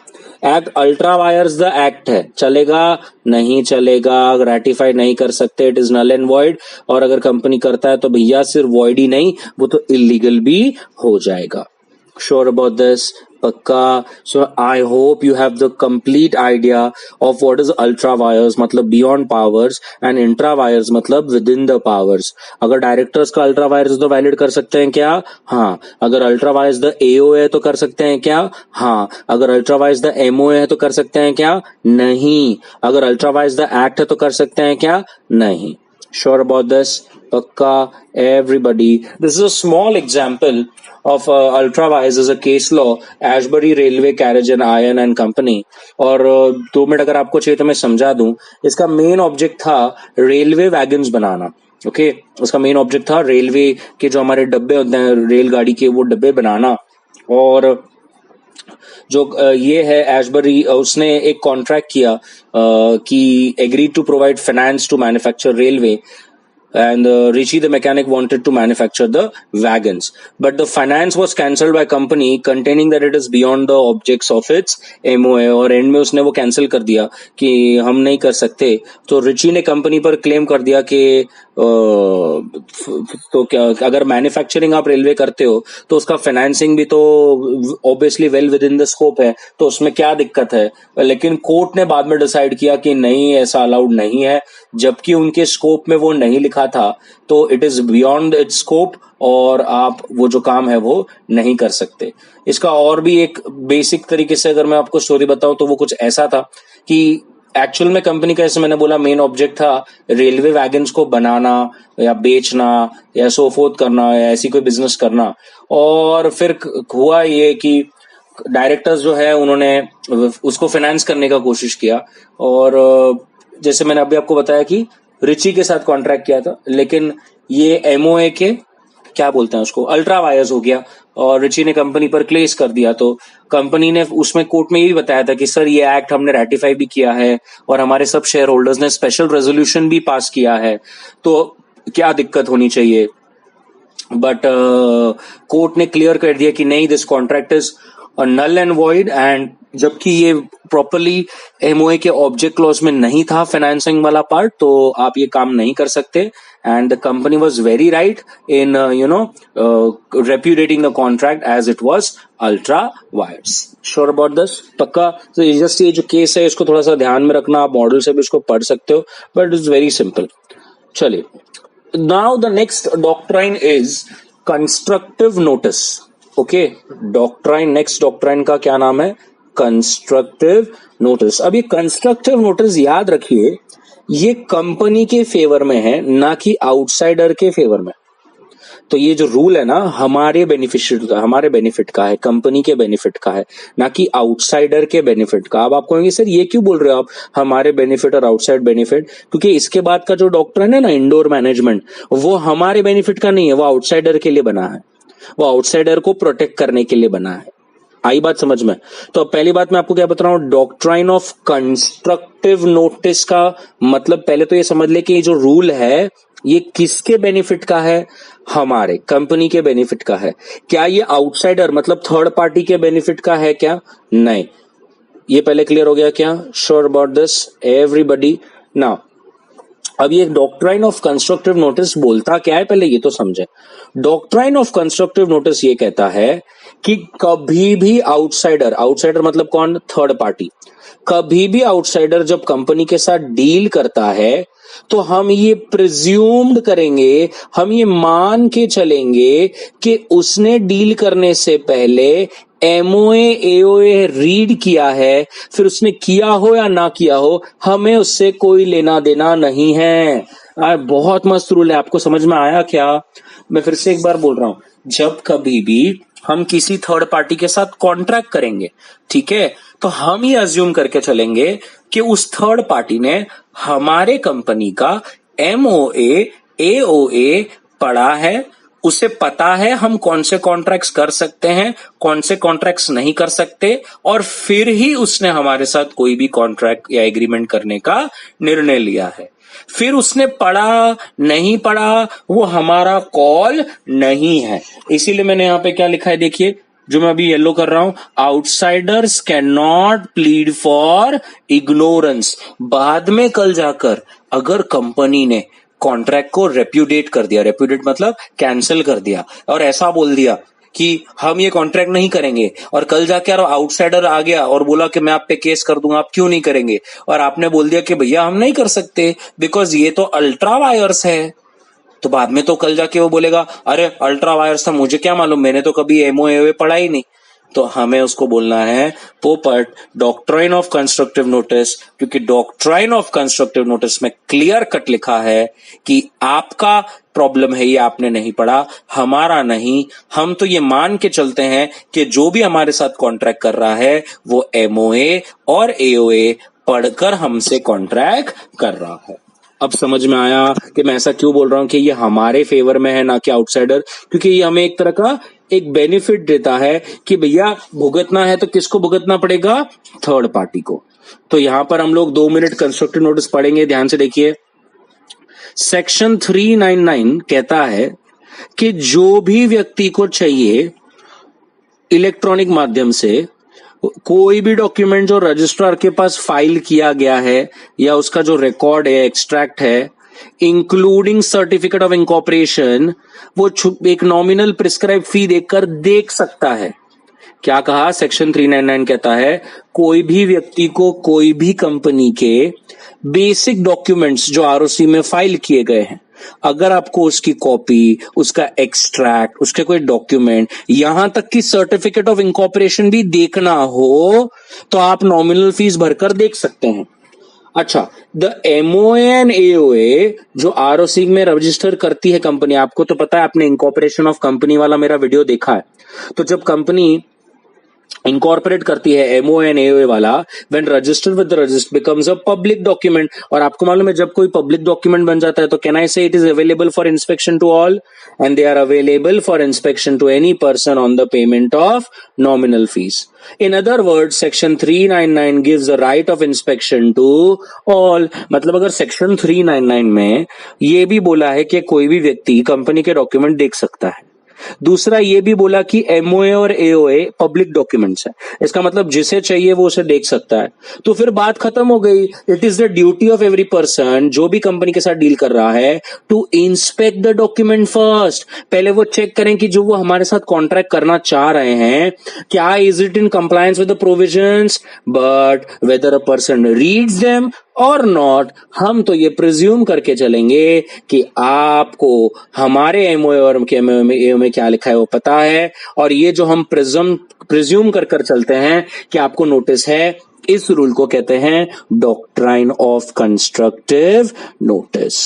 Act ultra vires the act है, चलेगा? नहीं चलेगा, रेटिफाई नहीं कर सकते, it is null and void. और अगर कंपनी करता है तो भैया सिर्फ वॉइड ही नहीं, वो तो इलीगल भी हो जाएगा। Sure about this? पक्का? So I hope you have the complete idea of what is ultra wires, मतलब beyond powers, and intra wires मतलब within the powers। अगर डायरेक्टर्स का अल्ट्रा वायर्स तो वैलिड कर सकते हैं क्या? हाँ। अगर अल्ट्रा वायर्स द एओ है तो कर सकते हैं क्या? हाँ। अगर अल्ट्रा वायर्स द एमओ है तो कर सकते हैं क्या? नहीं। अगर अल्ट्रा वायर्स द एक्ट है तो कर सकते हैं क्या? नहीं। Sure about this? पक्का? Everybody, this is a small example of ultra wires as a case law, Ashbury Railway Carriage and Iron and Company। और 2 मिनट अगर आपको चाहिए तो मैं समझा दूं। इसका मेन ऑब्जेक्ट था रेलवे वैगन्स बनाना। ओके, उसका मेन ऑब्जेक्ट था रेलवे के जो हमारे डब्बे होते हैं रेलगाड़ी के, वो डब्बे बनाना। और जो ये है एशबरी, उसने एक कॉन्ट्रैक्ट किया कि agree to provide finance to manufacture railway, and Richie the mechanic wanted to manufacture the wagons, but the finance was cancelled by company containing that it is beyond the objects of its MOA। और एंड में उसने वो कैंसिल कर दिया कि हम नहीं कर सकते। तो रिची ने कंपनी पर क्लेम कर दिया कि तो क्या, अगर मैन्युफैक्चरिंग आप रेलवे करते हो तो उसका फाइनेंसिंग भी तो obviously well with in the scope है, तो उसमें क्या दिक्कत है। लेकिन कोर्ट ने बाद में डिसाइड किया कि नहीं, ऐसा अलाउड नहीं है, जबकि उनके स्कोप में वो नहीं लिखा था, तो it is beyond it's scope और आप वो जो काम है वो नहीं कर सकते। इसका और भी एक बेसिक तरीके से अगर मैं आपको स्टोरी बताऊं तो वो कुछ ऐसा था कि एक्चुअल में कंपनी का, जैसे मैंने बोला, मेन ऑब्जेक्ट था रेलवे वैगन्स को बनाना या बेचना या सोफोर्थ करना या ऐसी कोई बिजनेस करना। और फिर हुआ ये कि डायरेक्टर्स जो है उन्होंने उसको फाइनेंस करने का कोशिश किया, और जैसे मैंने अभी आपको बताया कि रिची के साथ कॉन्ट्रैक्ट किया था, लेकिन ये एमओए के क्या बोलते हैं उसको, अल्ट्रा वायर्स हो गया, और रिची ने कंपनी पर क्लेस कर दिया। तो कंपनी ने उसमें कोर्ट में ये भी बताया था कि सर ये एक्ट हमने रेटिफाई भी किया है और हमारे सब शेयर होल्डर्स ने स्पेशल रेजोल्यूशन भी पास किया है, तो क्या दिक्कत होनी चाहिए। बट कोर्ट ने क्लियर कर दिया कि नहीं, this contract is null and void, and जबकि ये प्रॉपरली एमओए के ऑब्जेक्ट क्लॉज में नहीं था फाइनेंसिंग वाला पार्ट, तो आप ये काम नहीं कर सकते। And the company was very right in repudiating the contract as it was ultra vires. Sure about this? पक्का? तो जस्ट ये जो केस है इसको थोड़ा सा ध्यान में रखना, आप मॉडल से भी इसको पढ़ सकते हो, बट इट्स वेरी सिंपल। चलिए, now the next doctrine is constructive notice. Okay, doctrine, next doctrine का क्या नाम है? Constructive notice. अब ये कंस्ट्रक्टिव नोटिस याद रखिए, ये कंपनी के फेवर में है, ना कि आउटसाइडर के फेवर में। तो ये जो रूल है ना, हमारे बेनिफिट का है, कंपनी के बेनिफिट का है, ना कि आउटसाइडर के बेनिफिट का। अब आप कहेंगे सर ये क्यों बोल रहे हो आप, हमारे बेनिफिट और आउटसाइड बेनिफिट? क्योंकि इसके बाद का जो डॉक्ट्राइन है ना, इंडोर मैनेजमेंट, वो हमारे बेनिफिट का नहीं है, वो आउटसाइडर के लिए बना है, वो आउटसाइडर को प्रोटेक्ट करने के लिए बना है। आई बात समझ में? तो अब पहली बात मैं आपको क्या बता रहा हूं, डॉक्ट्राइन ऑफ कंस्ट्रक्टिव नोटिस का मतलब पहले तो ये समझ ले कि ये जो रूल है ये किसके बेनिफिट का है? हमारे कंपनी के बेनिफिट का है। क्या ये आउटसाइडर मतलब थर्ड पार्टी के बेनिफिट का है क्या? नहीं। ये पहले क्लियर हो गया क्या? Sure about this everybody? Now अब ये डॉक्ट्राइन ऑफ कंस्ट्रक्टिव नोटिस बोलता क्या है, पहले ये तो समझे। डॉक्ट्राइन ऑफ कंस्ट्रक्टिव नोटिस ये कहता है कि कभी भी आउटसाइडर, आउटसाइडर मतलब कौन, थर्ड पार्टी, कभी भी आउटसाइडर जब कंपनी के साथ डील करता है तो हम ये प्रिज्यूम्ड करेंगे, हम ये मान के चलेंगे कि उसने डील करने से पहले एमओए एओए रीड किया है, फिर उसने किया हो या ना किया हो, हमें उससे कोई लेना देना नहीं है। बहुत मस्त रूल है, आपको समझ में आया क्या? मैं फिर से एक बार बोल रहा हूं, जब कभी भी हम किसी थर्ड पार्टी के साथ कॉन्ट्रैक्ट करेंगे, ठीक है, तो हम ये अज्यूम करके चलेंगे कि उस थर्ड पार्टी ने हमारे कंपनी का एमओए एओए पढ़ा है, उसे पता है हम कौन से कॉन्ट्रैक्ट्स कर सकते हैं, कौन से कॉन्ट्रैक्ट्स नहीं कर सकते, और फिर ही उसने हमारे साथ कोई भी कॉन्ट्रैक्ट या एग्रीमेंट करने का निर्णय लिया है। फिर उसने पढ़ा नहीं पढ़ा वो हमारा कॉल नहीं है। इसीलिए मैंने यहां पे क्या लिखा है, देखिए जो मैं अभी येलो कर रहा हूं, outsiders can not plead for ignorance. बाद में कल जाकर अगर कंपनी ने कॉन्ट्रैक्ट को रेप्यूडेट कर दिया, रेप्यूडेट मतलब कैंसिल कर दिया, और ऐसा बोल दिया कि हम ये कॉन्ट्रैक्ट नहीं करेंगे, और कल जाके आउटसाइडर आ गया और बोला कि मैं आप पे केस कर दूंगा, आप क्यों नहीं करेंगे, और आपने बोल दिया कि भैया हम नहीं कर सकते बिकॉज ये तो अल्ट्रा वायर्स है, तो बाद में तो कल जाके वो बोलेगा अरे अल्ट्रा वायर्स था, मुझे क्या मालूम, मैंने तो कभी एमओए पढ़ा ही नहीं। तो हमें उसको बोलना है पोपट डॉक्ट्राइन ऑफ कंस्ट्रक्टिव नोटिस, क्योंकि डॉक्ट्राइन ऑफ कंस्ट्रक्टिव नोटिस में क्लियर कट लिखा है कि आपका प्रॉब्लम है, ये आपने नहीं पढ़ा, हमारा नहीं। हम तो ये मान के चलते हैं कि जो भी हमारे साथ कॉन्ट्रैक्ट कर रहा है वो एमओए और एओए पढ़कर हमसे कॉन्ट्रैक्ट कर रहा है। अब समझ में आया कि मैं ऐसा क्यों बोल रहा हूं कि ये हमारे फेवर में है ना कि आउटसाइडर, क्योंकि ये हमें एक तरह का एक बेनिफिट देता है कि भैया भुगतना है तो किसको भुगतना पड़ेगा, थर्ड पार्टी को। तो यहां पर हम लोग 2 मिनट कंस्ट्रक्टिव नोटिस पढ़ेंगे, ध्यान से देखिए। सेक्शन 399 कहता है कि जो भी व्यक्ति को चाहिए इलेक्ट्रॉनिक माध्यम से कोई भी डॉक्यूमेंट जो रजिस्ट्रार के पास फाइल किया गया है या उसका जो रिकॉर्ड है, एक्सट्रैक्ट है, इंक्लूडिंग सर्टिफिकेट ऑफ इनकॉर्पोरेशन, वो एक नॉमिनल प्रिस्क्राइब फी देकर देख सकता है। क्या कहा, सेक्शन 399 कहता है कोई भी व्यक्ति को कोई भी कंपनी के बेसिक डॉक्यूमेंट्स जो आरओसी में फाइल किए गए हैं, अगर आपको उसकी कॉपी, उसका एक्सट्रैक्ट, उसके कोई डॉक्यूमेंट, यहां तक कि सर्टिफिकेट ऑफ इनकॉर्पोरेशन भी देखना हो तो आप नॉमिनल फीस भरकर देख सकते हैं। अच्छा, द एमओए एंड एओए जो आरओसी में रजिस्टर करती है कंपनी, आपको तो पता है, आपने इनकॉर्पोरेशन ऑफ कंपनी वाला मेरा वीडियो देखा है, तो जब कंपनी इनकॉर्पोरेट करती है एमओए एंड एओए वाला, when registered with the register becomes a public document. और आपको मालूम है जब कोई पब्लिक डॉक्यूमेंट बन जाता है तो can I say it is available for inspection to all, and they are available for inspection to any person on the payment of nominal fees. In other words, section 399 gives the right of inspection to all। मतलब अगर section 399 में ये भी बोला है कि कोई भी व्यक्ति कंपनी के डॉक्यूमेंट देख सकता है, दूसरा ये भी बोला कि एमओए और एओए पब्लिक डॉक्यूमेंट्स है, इसका मतलब जिसे चाहिए वो उसे देख सकता है, तो फिर बात खत्म हो गई। It is the duty of every person जो भी कंपनी के साथ डील कर रहा है to inspect the document first. पहले वो चेक करें कि जो वो हमारे साथ कॉन्ट्रैक्ट करना चाह रहे हैं क्या is it in compliance with the provisions, but whether a person reads them और नॉट, हम तो ये प्रिज्यूम करके चलेंगे कि आपको हमारे एमओए और एओए में क्या लिखा है वो पता है, और ये जो हम प्रिज्यूम कर चलते हैं कि आपको नोटिस है, इस रूल को कहते हैं doctrine of constructive notice.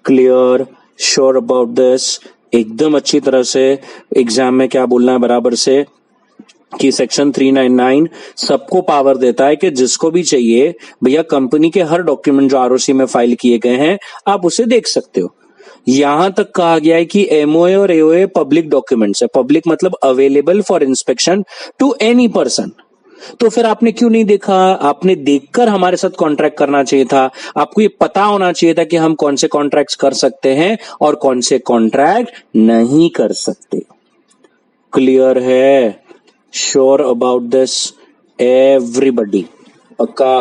Clear, sure about this, एकदम अच्छी तरह से एग्जाम में क्या बोलना है बराबर से कि सेक्शन 399 सबको पावर देता है कि जिसको भी चाहिए भैया कंपनी के हर डॉक्यूमेंट जो आरओसी में फाइल किए गए हैं आप उसे देख सकते हो। यहां तक कहा गया है कि एमओए और एओए पब्लिक डॉक्यूमेंट्स है, पब्लिक मतलब available for inspection to any person. तो फिर आपने क्यों नहीं देखा, आपने देखकर हमारे साथ कॉन्ट्रैक्ट करना चाहिए था, आपको ये पता होना चाहिए था कि हम कौन से कॉन्ट्रैक्ट कर सकते हैं और कौन से कॉन्ट्रैक्ट नहीं कर सकते। क्लियर है, श्योर अबाउट दिस एवरीबडी, पक्का?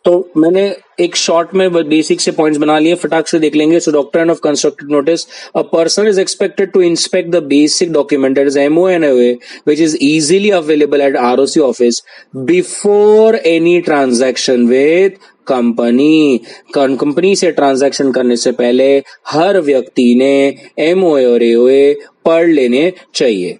तो मैंने एक शॉर्ट में बेसिक से पॉइंट्स बना लिए, फटाक से देख लेंगे. So doctrine of constructive notice, a person is expected to inspect the basic document that is MOA and OA which is easily available at ROC office before any transaction with company. Company से ट्रांजैक्शन करने से पहले हर व्यक्ति ने MOA और AOA पढ़ लेने चाहिए.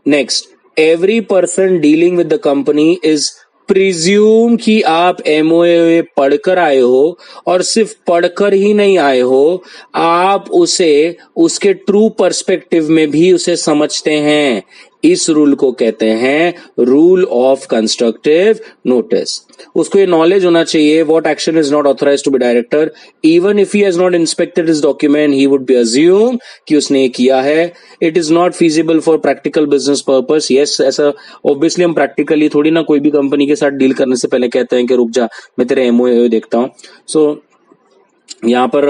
Next, every person dealing with the company is presume कि आप MOA पढ़कर आए हो, और सिर्फ पढ़कर ही नहीं आए हो, आप उसे उसके ट्रू पर्सपेक्टिव में भी उसे समझते हैं. इस रूल को कहते हैं रूल ऑफ कंस्ट्रक्टिव नोटिस. उसको ये नॉलेज होना चाहिए what action is not authorise to be director. Even if he has not inspected his document, he would be assume कि उसने ये किया है. It is not feasible for practical business purpose. Yes, ऐसा ऑब्वियसली हम प्रैक्टिकली थोड़ी ना कोई भी कंपनी के साथ डील करने से पहले कहते हैं कि रुक जा, मैं तेरे MOA देखता हूं. सो यहाँ पर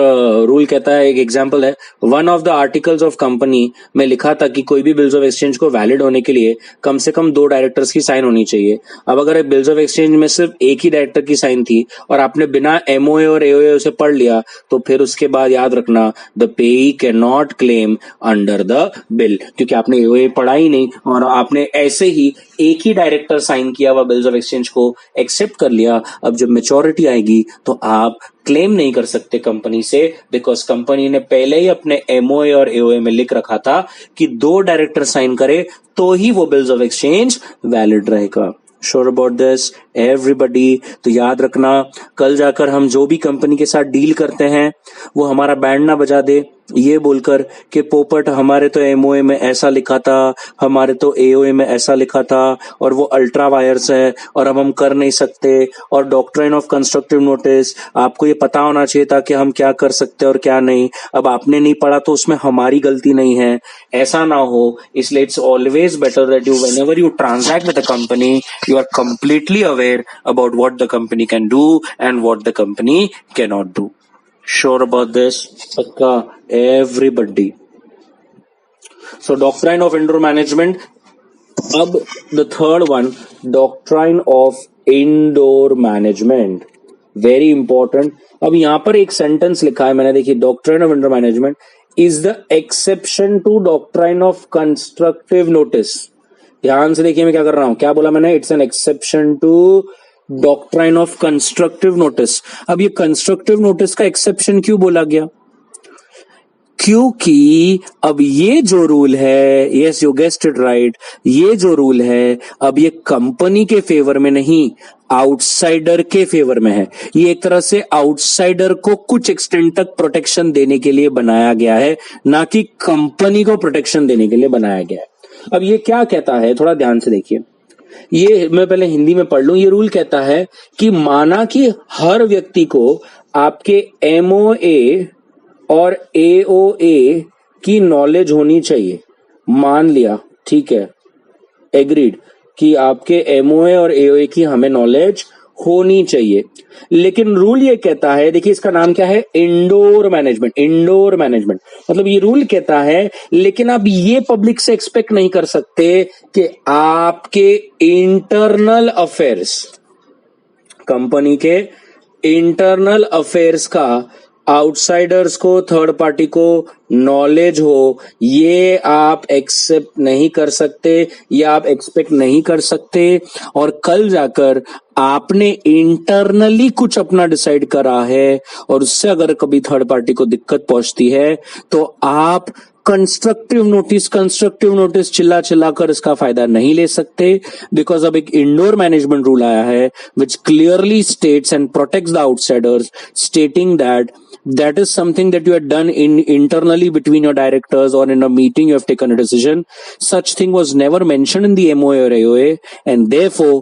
रूल कहता है, एक एग्जांपल है, one of the articles of company में लिखा था कि कोई भी बिल्स ऑफ एक्सचेंज को वैलिड होने के लिए कम से कम 2 डायरेक्टर्स की साइन होनी चाहिए. अब अगर बिल्स ऑफ एक्सचेंज में सिर्फ एक ही डायरेक्टर की साइन थी और आपने बिना MOA और AOA उसे पढ़ लिया, तो फिर उसके बाद याद रखना द पेई can not claim under the bill, क्योंकि आपने AOA पढ़ा ही नहीं और आपने ऐसे ही एक ही डायरेक्टर साइन किया हुआ बिल्स ऑफ एक्सचेंज को एक्सेप्ट कर लिया. अब जब मेच्योरिटी आएगी तो आप क्लेम नहीं कर सकते कंपनी से, बिकॉज कंपनी ने पहले ही अपने MOA और AOA में लिख रखा था कि 2 डायरेक्टर साइन करे तो ही वो बिल्स ऑफ एक्सचेंज वैलिड रहेगा. Sure about this everybody. तो याद रखना, कल जाकर हम जो भी कंपनी के साथ डील करते हैं वो हमारा बैंड ना बजा दे ये बोलकर कि पोपट हमारे तो MOA में ऐसा लिखा था, हमारे तो AOA में ऐसा लिखा था, और वो अल्ट्रा वायर्स है और अब हम कर नहीं सकते. और डॉक्ट्राइन ऑफ कंस्ट्रक्टिव नोटिस, आपको ये पता होना चाहिए था कि हम क्या कर सकते और क्या नहीं. अब आपने नहीं पढ़ा तो उसमें हमारी गलती नहीं है, ऐसा ना हो. इसलिए it's always better that you whenever you transact with the company you are completely aware about what the company can do and what the company can not do. Sure about this? Pakka, everybody. So doctrine of indoor management. अब the third one, doctrine of indoor management. Very important. अब यहाँ पर एक सेंटेंस लिखा है मैंने, देखिए, doctrine of indoor management is the exception to doctrine of constructive notice. ध्यान से देखिए मैं क्या कर रहा हूं, क्या बोला मैंने, it's an exception to doctrine of constructive notice. अब ये कंस्ट्रक्टिव नोटिस का एक्सेप्शन क्यों बोला गया? क्योंकि अब ये जो रूल है, yes you guessed it right, ये जो रूल है अब ये कंपनी के फेवर में नहीं, आउटसाइडर के फेवर में है. ये एक तरह से आउटसाइडर को कुछ एक्सटेंट तक प्रोटेक्शन देने के लिए बनाया गया है, ना कि कंपनी को प्रोटेक्शन देने के लिए बनाया गया है. अब ये क्या कहता है, थोड़ा ध्यान से देखिए, ये मैं पहले हिंदी में पढ़ लूं. ये रूल कहता है कि माना कि हर व्यक्ति को आपके MOA और AOA की नॉलेज होनी चाहिए. मान लिया, ठीक है, एग्रीड कि आपके MOA और AOA की हमें नॉलेज होनी चाहिए. लेकिन रूल ये कहता है, देखिए इसका नाम क्या है, इंडोर मैनेजमेंट. इंडोर मैनेजमेंट मतलब ये रूल कहता है, लेकिन आप ये पब्लिक से एक्सपेक्ट नहीं कर सकते कि आपके इंटरनल अफेयर्स, कंपनी के इंटरनल अफेयर्स का आउटसाइडर्स को, थर्ड पार्टी को नॉलेज हो. ये आप एक्सेप्ट नहीं कर सकते, ये आप एक्सपेक्ट नहीं कर सकते. और कल जाकर आपने इंटरनली कुछ अपना डिसाइड करा है और उससे अगर कभी थर्ड पार्टी को दिक्कत पहुंचती है तो आप कंस्ट्रक्टिव नोटिस चिल्ला चिल्ला कर इसका फायदा नहीं ले सकते. बिकॉज अब एक इंडोर मैनेजमेंट रूल आया है विच clearly states and protects the outsiders, stating that that is something that you had done internally between your directors or in a meeting you have taken a decision. Such thing was never mentioned in the MOA or AOA, and therefore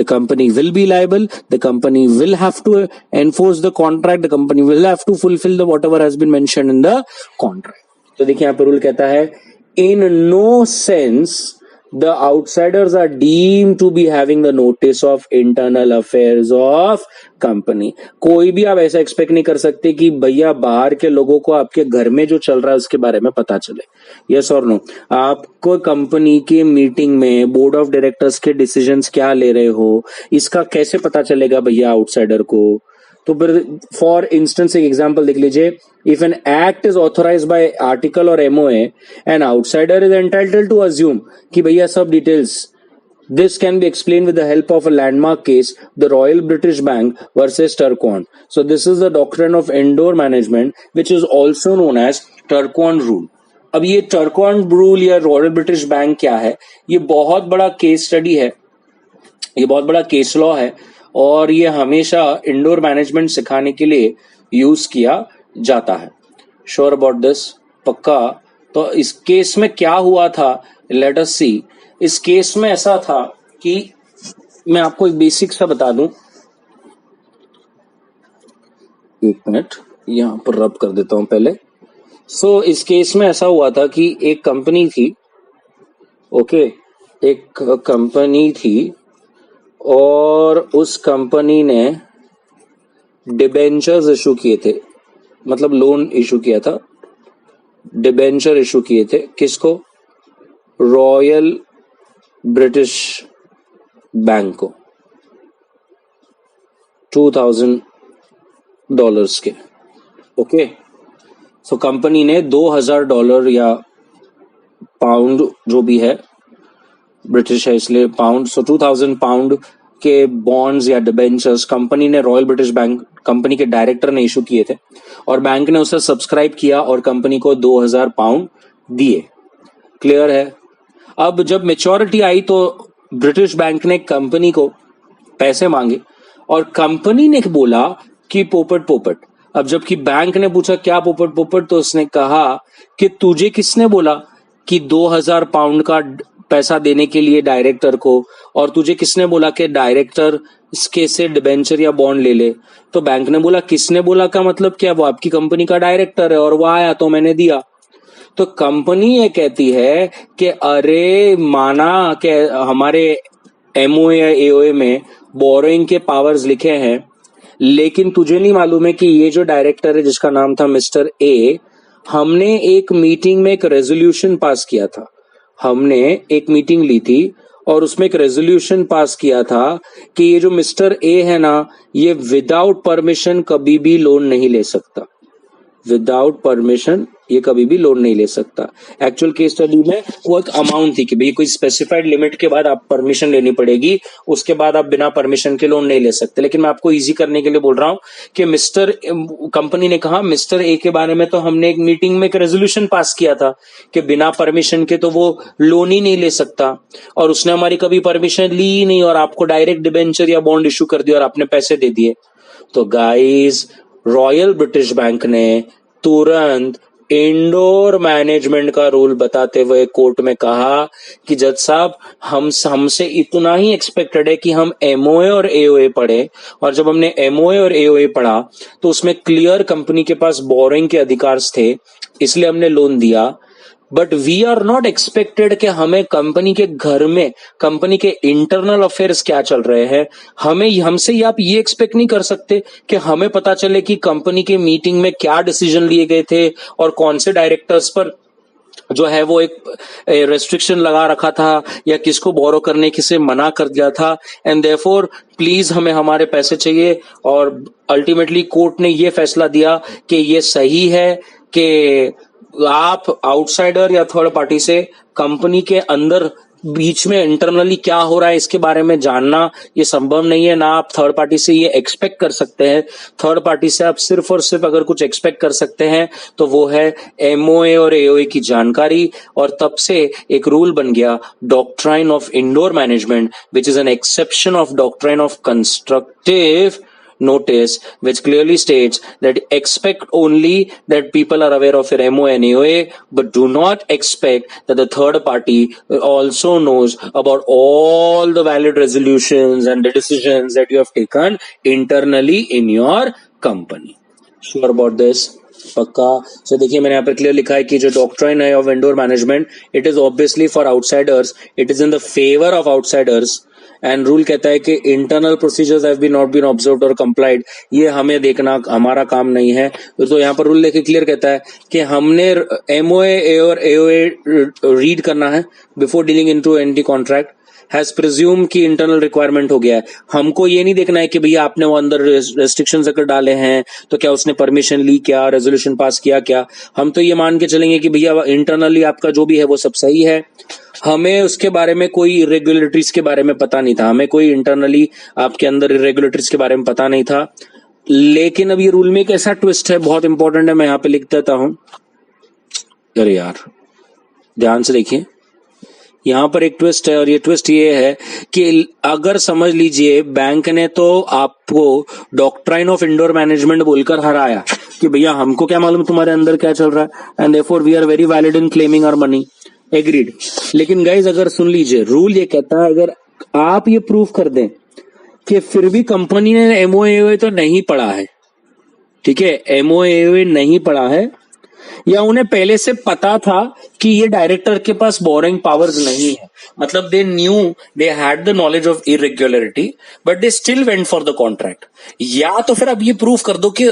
the company will be liable. The company will have to enforce the contract. The company will have to fulfill the whatever has been mentioned in the contract. तो देखिए यहाँ पर रूल कहता है, in no sense the outsiders are deemed to be having the notice of internal affairs of company. कोई भी आप ऐसा एक्सपेक्ट नहीं कर सकते कि भैया बाहर के लोगों को आपके घर में जो चल रहा है उसके बारे में पता चले. यस और नो? आपको कंपनी की मीटिंग में बोर्ड ऑफ डायरेक्टर्स के डिसीजंस क्या ले रहे हो इसका कैसे पता चलेगा भैया आउटसाइडर को? तो फॉर इंस्टेंस एक एग्जांपल देख लीजिए. If an act is authorised by article और MOA, an outsider is entitled to assume कि भैया सब details. This can be explained with the help of a landmark case, the Royal British Bank versus Turquoise. So this is the doctrine of indoor management, which is also known as Turquoise rule. अब ये Turquoise rule या रॉयल ब्रिटिश बैंक क्या है? ये बहुत बड़ा केस स्टडी है, ये बहुत बड़ा केस लॉ है, और ये हमेशा इंडोर मैनेजमेंट सिखाने के लिए यूज किया जाता है. Sure about this? पक्का? तो इस केस में क्या हुआ था, लेट अस सी. इस केस में ऐसा था कि मैं आपको एक बेसिक सा बता दूं. एक मिनट यहां पर रब कर देता हूं पहले. सो इस केस में ऐसा हुआ था कि एक कंपनी थी, ओके, एक कंपनी थी और उस कंपनी ने डिबेंचर्स इशू किए थे, मतलब लोन इशू किया था, डिबेंचर इशू किए थे. किसको? रॉयल ब्रिटिश बैंक को, $2,000 के. ओके, सो कंपनी ने $2,000 या पाउंड जो भी है, ब्रिटिश है इसलिए पाउंड, सो 2,000 पाउंड के बॉन्ड्स या डिबेंचर्स कंपनी ने रॉयल ब्रिटिश बैंक, कंपनी के डायरेक्टर ने इशू किए थे और बैंक ने उसे सब्सक्राइब किया और कंपनी को 2,000 पाउंड दिए. क्लियर है? अब जब मेच्योरिटी आई तो ब्रिटिश बैंक ने कंपनी को पैसे मांगे और कंपनी ने बोला कि पोपट पोपट. अब जबकि बैंक ने पूछा क्या पोपट पोपट, तो उसने कहा कि तुझे किसने बोला कि 2,000 पाउंड का पैसा देने के लिए डायरेक्टर को, और तुझे किसने बोला कि डायरेक्टर इसके से डिबेंचर या बॉन्ड ले ले? तो बैंक ने बोला किसने बोला का मतलब क्या, वो आपकी कंपनी का डायरेक्टर है और वो आया तो मैंने दिया. तो कंपनी ये कहती है कि अरे माना कि हमारे एमओए या एओए में बोरोइंग के पावर्स लिखे हैं, लेकिन तुझे नहीं मालूम है कि ये जो डायरेक्टर है जिसका नाम था मिस्टर ए, हमने एक मीटिंग में एक रेजोल्यूशन पास किया था. हमने एक मीटिंग ली थी और उसमें एक रेजोल्यूशन पास किया था कि ये जो मिस्टर ए है ना, ये विदाउट परमिशन कभी भी लोन नहीं ले सकता. विदाउट परमिशन ये कभी भी लोन नहीं ले सकता. एक्चुअल केस स्टडी में वो एक अमाउंट थी कि भाई कोई स्पेसिफाइड लिमिट के बाद आप परमिशन लेनी पड़ेगी, उसके बाद आप बिना परमिशन के लोन नहीं ले सकते. लेकिन मैं आपको इजी करने के लिए बोल रहा हूं कि मिस्टर कंपनी ने कहा मिस्टर ए के बारे में तो हमने एक मीटिंग में एक रेजोल्यूशन पास किया था कि बिना परमिशन के तो वो लोन ही नहीं ले सकता, और उसने हमारी कभी परमिशन ली ही नहीं और आपको डायरेक्ट डिबेंचर या बॉन्ड इशू कर दिया और आपने पैसे दे दिए. तो गाइस, रॉयल ब्रिटिश बैंक ने तुरंत इंडोर मैनेजमेंट का रूल बताते हुए कोर्ट में कहा कि जज साहब, हमसे इतना ही एक्सपेक्टेड है कि हम एमओए और एओए पढ़े, और जब हमने एमओए और एओए पढ़ा तो उसमें क्लियर कंपनी के पास बोरिंग के अधिकार थे, इसलिए हमने लोन दिया. But we are not expected कि हमें कंपनी के घर में कंपनी के इंटरनल अफेयर्स क्या चल रहे हैं, हमसे आप ये एक्सपेक्ट नहीं कर सकते कि हमें पता चले कि कंपनी के मीटिंग में क्या डिसीजन लिए गए थे और कौन से डायरेक्टर्स पर जो है वो एक रेस्ट्रिक्शन लगा रखा था या किसको बोरो करने से मना कर दिया था. एंड देयरफॉर प्लीज हमें हमारे पैसे चाहिए. और अल्टीमेटली कोर्ट ने ये फैसला दिया कि ये सही है कि आप आउटसाइडर या थर्ड पार्टी से कंपनी के अंदर बीच में इंटरनली क्या हो रहा है इसके बारे में जानना ये संभव नहीं है. ना आप थर्ड पार्टी से ये एक्सपेक्ट कर सकते हैं. थर्ड पार्टी से आप सिर्फ और सिर्फ अगर कुछ एक्सपेक्ट कर सकते हैं तो वो है एमओए और एओए की जानकारी. और तब से एक रूल बन गया doctrine of indoor management, which is an exception of doctrine of constructive notice, which clearly states that expect only that people are aware of your MOA and AOA, but do not expect that the third party also knows about all the valid resolutions and the decisions that you have taken internally in your company. Sure about this? पक्का। सो देखिए मैंने यहाँ पर क्लियर लिखा है कि जो डॉक्ट्राइन है of indoor management, it is obviously for outsiders, it is in the favour of outsiders, and rule कहता है कि internal procedures have been not been observed और कंप्लाइड, ये हमें देखना हमारा काम नहीं है। तो यहाँ पर रूल लेके क्लियर कहता है कि हमने एमओए और एओए रीड करना है before dealing into any contract, has presume की इंटरनल रिक्वायरमेंट हो गया है। हमको ये नहीं देखना है कि भैया आपने वो अंदर रेस्ट्रिक्शंस अगर डाले हैं तो क्या उसने परमिशन ली, क्या रेजोल्यूशन पास किया, क्या। हम तो ये मान के चलेंगे कि भैया इंटरनली आपका जो भी है वो सब सही है, हमें उसके बारे में कोई इरेगुलरिटीज के बारे में पता नहीं था, हमें कोई इंटरनली आपके अंदर इरेगुलरिटीज के बारे में पता नहीं था। लेकिन अब ये रूल में एक ऐसा ट्विस्ट है, बहुत इंपॉर्टेंट है, मैं यहाँ पे लिख देता हूं। अरे यार ध्यान से देखिए, यहाँ पर एक ट्विस्ट है, और ये ट्विस्ट ये है कि अगर समझ लीजिए बैंक ने तो आपको डॉक्ट्राइन ऑफ इंडोर मैनेजमेंट बोलकर हराया कि भैया हमको क्या मालूम तुम्हारे अंदर क्या चल रहा है, and therefore we are very valid in claiming our money, agreed. लेकिन गाइज अगर सुन लीजिए, रूल ये कहता है अगर आप ये प्रूफ कर दें कि फिर भी कंपनी ने एमओए तो नहीं पढ़ा है, ठीक है, एमओए नहीं पढ़ा है, या उन्हें पहले से पता था कि ये डायरेक्टर के पास बोरिंग पावर्स नहीं है, मतलब they knew, they had the knowledge of इरेग्युलरिटी but they still went for the contract, या तो फिर अब ये प्रूफ कर दो कि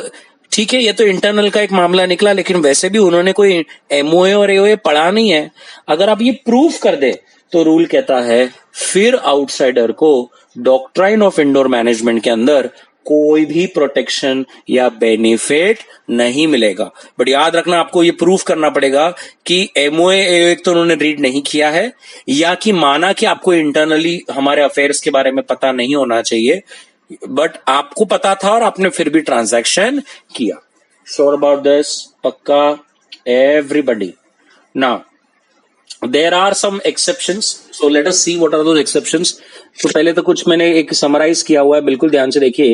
ठीक है ये तो इंटरनल का एक मामला निकला, लेकिन वैसे भी उन्होंने कोई एमओए और एओए पढ़ा नहीं है। अगर आप ये प्रूफ कर दे तो रूल कहता है फिर आउटसाइडर को डॉक्ट्राइन ऑफ इंडोर मैनेजमेंट के अंदर कोई भी प्रोटेक्शन या बेनिफिट नहीं मिलेगा। बट याद रखना आपको ये प्रूफ करना पड़ेगा कि एमओए एक तो उन्होंने रीड नहीं किया है, या कि माना कि आपको इंटरनली हमारे अफेयर्स के बारे में पता नहीं होना चाहिए, बट आपको पता था और आपने फिर भी ट्रांजैक्शन किया। Sure about this? पक्का everybody? Now there are some exceptions, so let us see what are those exceptions. तो पहले तो कुछ मैंने एक समराइज किया हुआ है, बिल्कुल ध्यान से देखिए।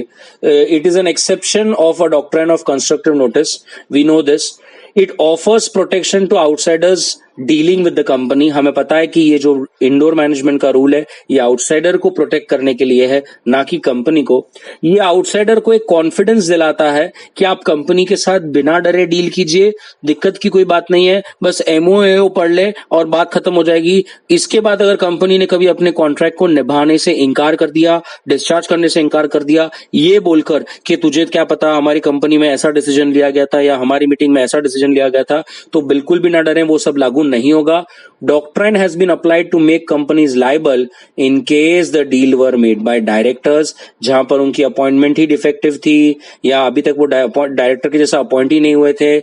It is an exception of a doctrine of constructive notice, we know this. It offers protection to outsiders dealing with the company. हमें पता है कि ये जो इंडोर मैनेजमेंट का रूल है ये आउटसाइडर को प्रोटेक्ट करने के लिए है, ना कि कंपनी को। ये आउटसाइडर को एक कॉन्फिडेंस दिलाता है कि आप कंपनी के साथ बिना डरे डील कीजिए, दिक्कत की कोई बात नहीं है, बस एमओए पढ़ ले और बात खत्म हो जाएगी। इसके बाद अगर कंपनी ने कभी अपने कॉन्ट्रैक्ट को निभाने से इंकार कर दिया, डिस्चार्ज करने से इंकार कर दिया, ये बोलकर कि तुझे क्या पता हमारी कंपनी में ऐसा डिसीजन लिया गया था या हमारी मीटिंग में ऐसा डिसीजन लिया गया था, तो बिल्कुल भी ना डरें, वो सब लागू नहीं होगा। Doctrine has been applied to make companies liable in case the deal were made by directors, जहां पर उनकी अपॉइंटमेंट ही डिफेक्टिव थी या अभी तक वो डायरेक्टर के जैसा अपॉइंट ही नहीं हुए थे,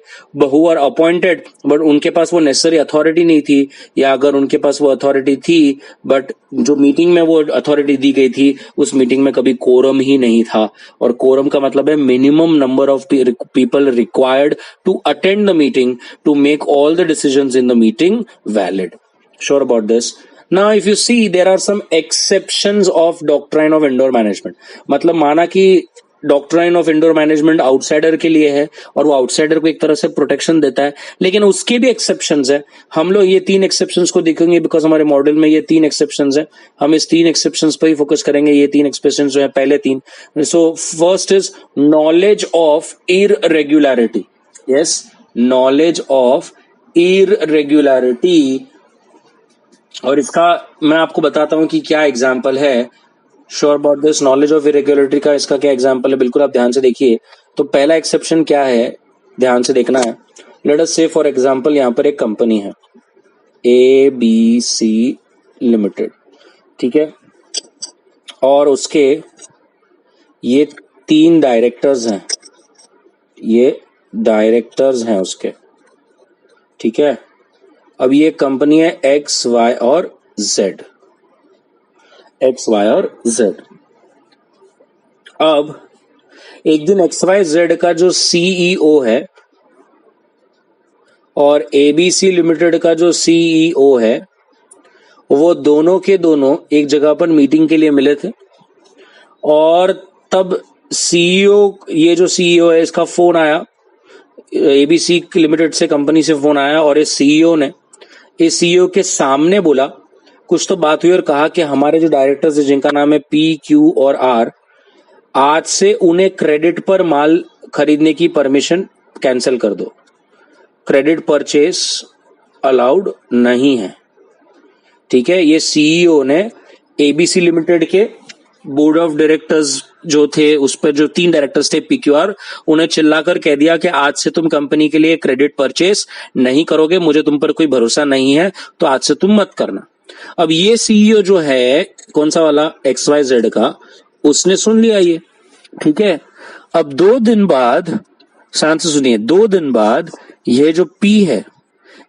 हु आर अपॉइंटेड बट उनके पास वो नेसेसरी अथॉरिटी नहीं थी, या अगर उनके पास वो अथॉरिटी थी बट जो मीटिंग में वो अथॉरिटी दी गई थी उस मीटिंग में कभी कोरम ही नहीं था। और कोरम का मतलब है minimum number of people required to attend the meeting to make all the decisions in the meeting valid. Sure about this? Now if you see there are some exceptions of doctrine of indoor management, मतलब माना कि doctrine of indoor management outsider के लिए है और वो आउटसाइडर को एक तरह से प्रोटेक्शन देता है, लेकिन उसके भी एक्सेप्शंस है। हम लोग ये 3 एक्सेप्शंस को देखेंगे बिकॉज हमारे मॉडल में ये 3 एक्सेप्शंस है, हम इस 3 एक्सेप्शंस पर ही फोकस करेंगे। ये 3 एक्सेप्शंस जो है पहले 3, so first is knowledge of irregularity. Yes, knowledge of irregularity, और इसका मैं आपको बताता हूं कि क्या एग्जाम्पल है। Sure about this? Knowledge of इरेग्युलरिटी का इसका क्या एग्जाम्पल है, बिल्कुल आप ध्यान से देखिए। तो पहला एक्सेप्शन क्या है, ध्यान से देखना है। लेट अस से फॉर एग्जाम्पल यहाँ पर एक कंपनी है ABC लिमिटेड, ठीक है, और उसके ये 3 डायरेक्टर्स हैं, ये डायरेक्टर्स हैं उसके, ठीक है। अब ये कंपनी है X, Y और Z, X, Y और Z। अब एक दिन XYZ का जो CEO है और ABC लिमिटेड का जो CEO है, वो दोनों के दोनों एक जगह पर मीटिंग के लिए मिले थे, और तब CEO, ये जो CEO है इसका फोन आया, ABC लिमिटेड से कंपनी से फोन आया, और इस CEO ने इस CEO के सामने बोला, कुछ तो बात हुई और कहा कि हमारे जो डायरेक्टर्स हैं जिनका नाम है P, Q और R, आज से उन्हें क्रेडिट पर माल खरीदने की परमिशन कैंसिल कर दो, क्रेडिट परचेस अलाउड नहीं है। ठीक है, ये सीईओ ने एबीसी लिमिटेड के बोर्ड ऑफ डायरेक्टर्स जो थे, उस पर जो 3 डायरेक्टर्स थे पीक्यूआर, उन्हें चिल्लाकर कह दिया कि आज से तुम कंपनी के लिए क्रेडिट परचेस नहीं करोगे, मुझे तुम पर कोई भरोसा नहीं है, तो आज से तुम मत करना। अब ये सीईओ जो है, कौन सा वाला, XYZ का, उसने सुन लिया ये। ठीक है, अब 2 दिन बाद, शांत से सुनिए, 2 दिन बाद ये जो पी है,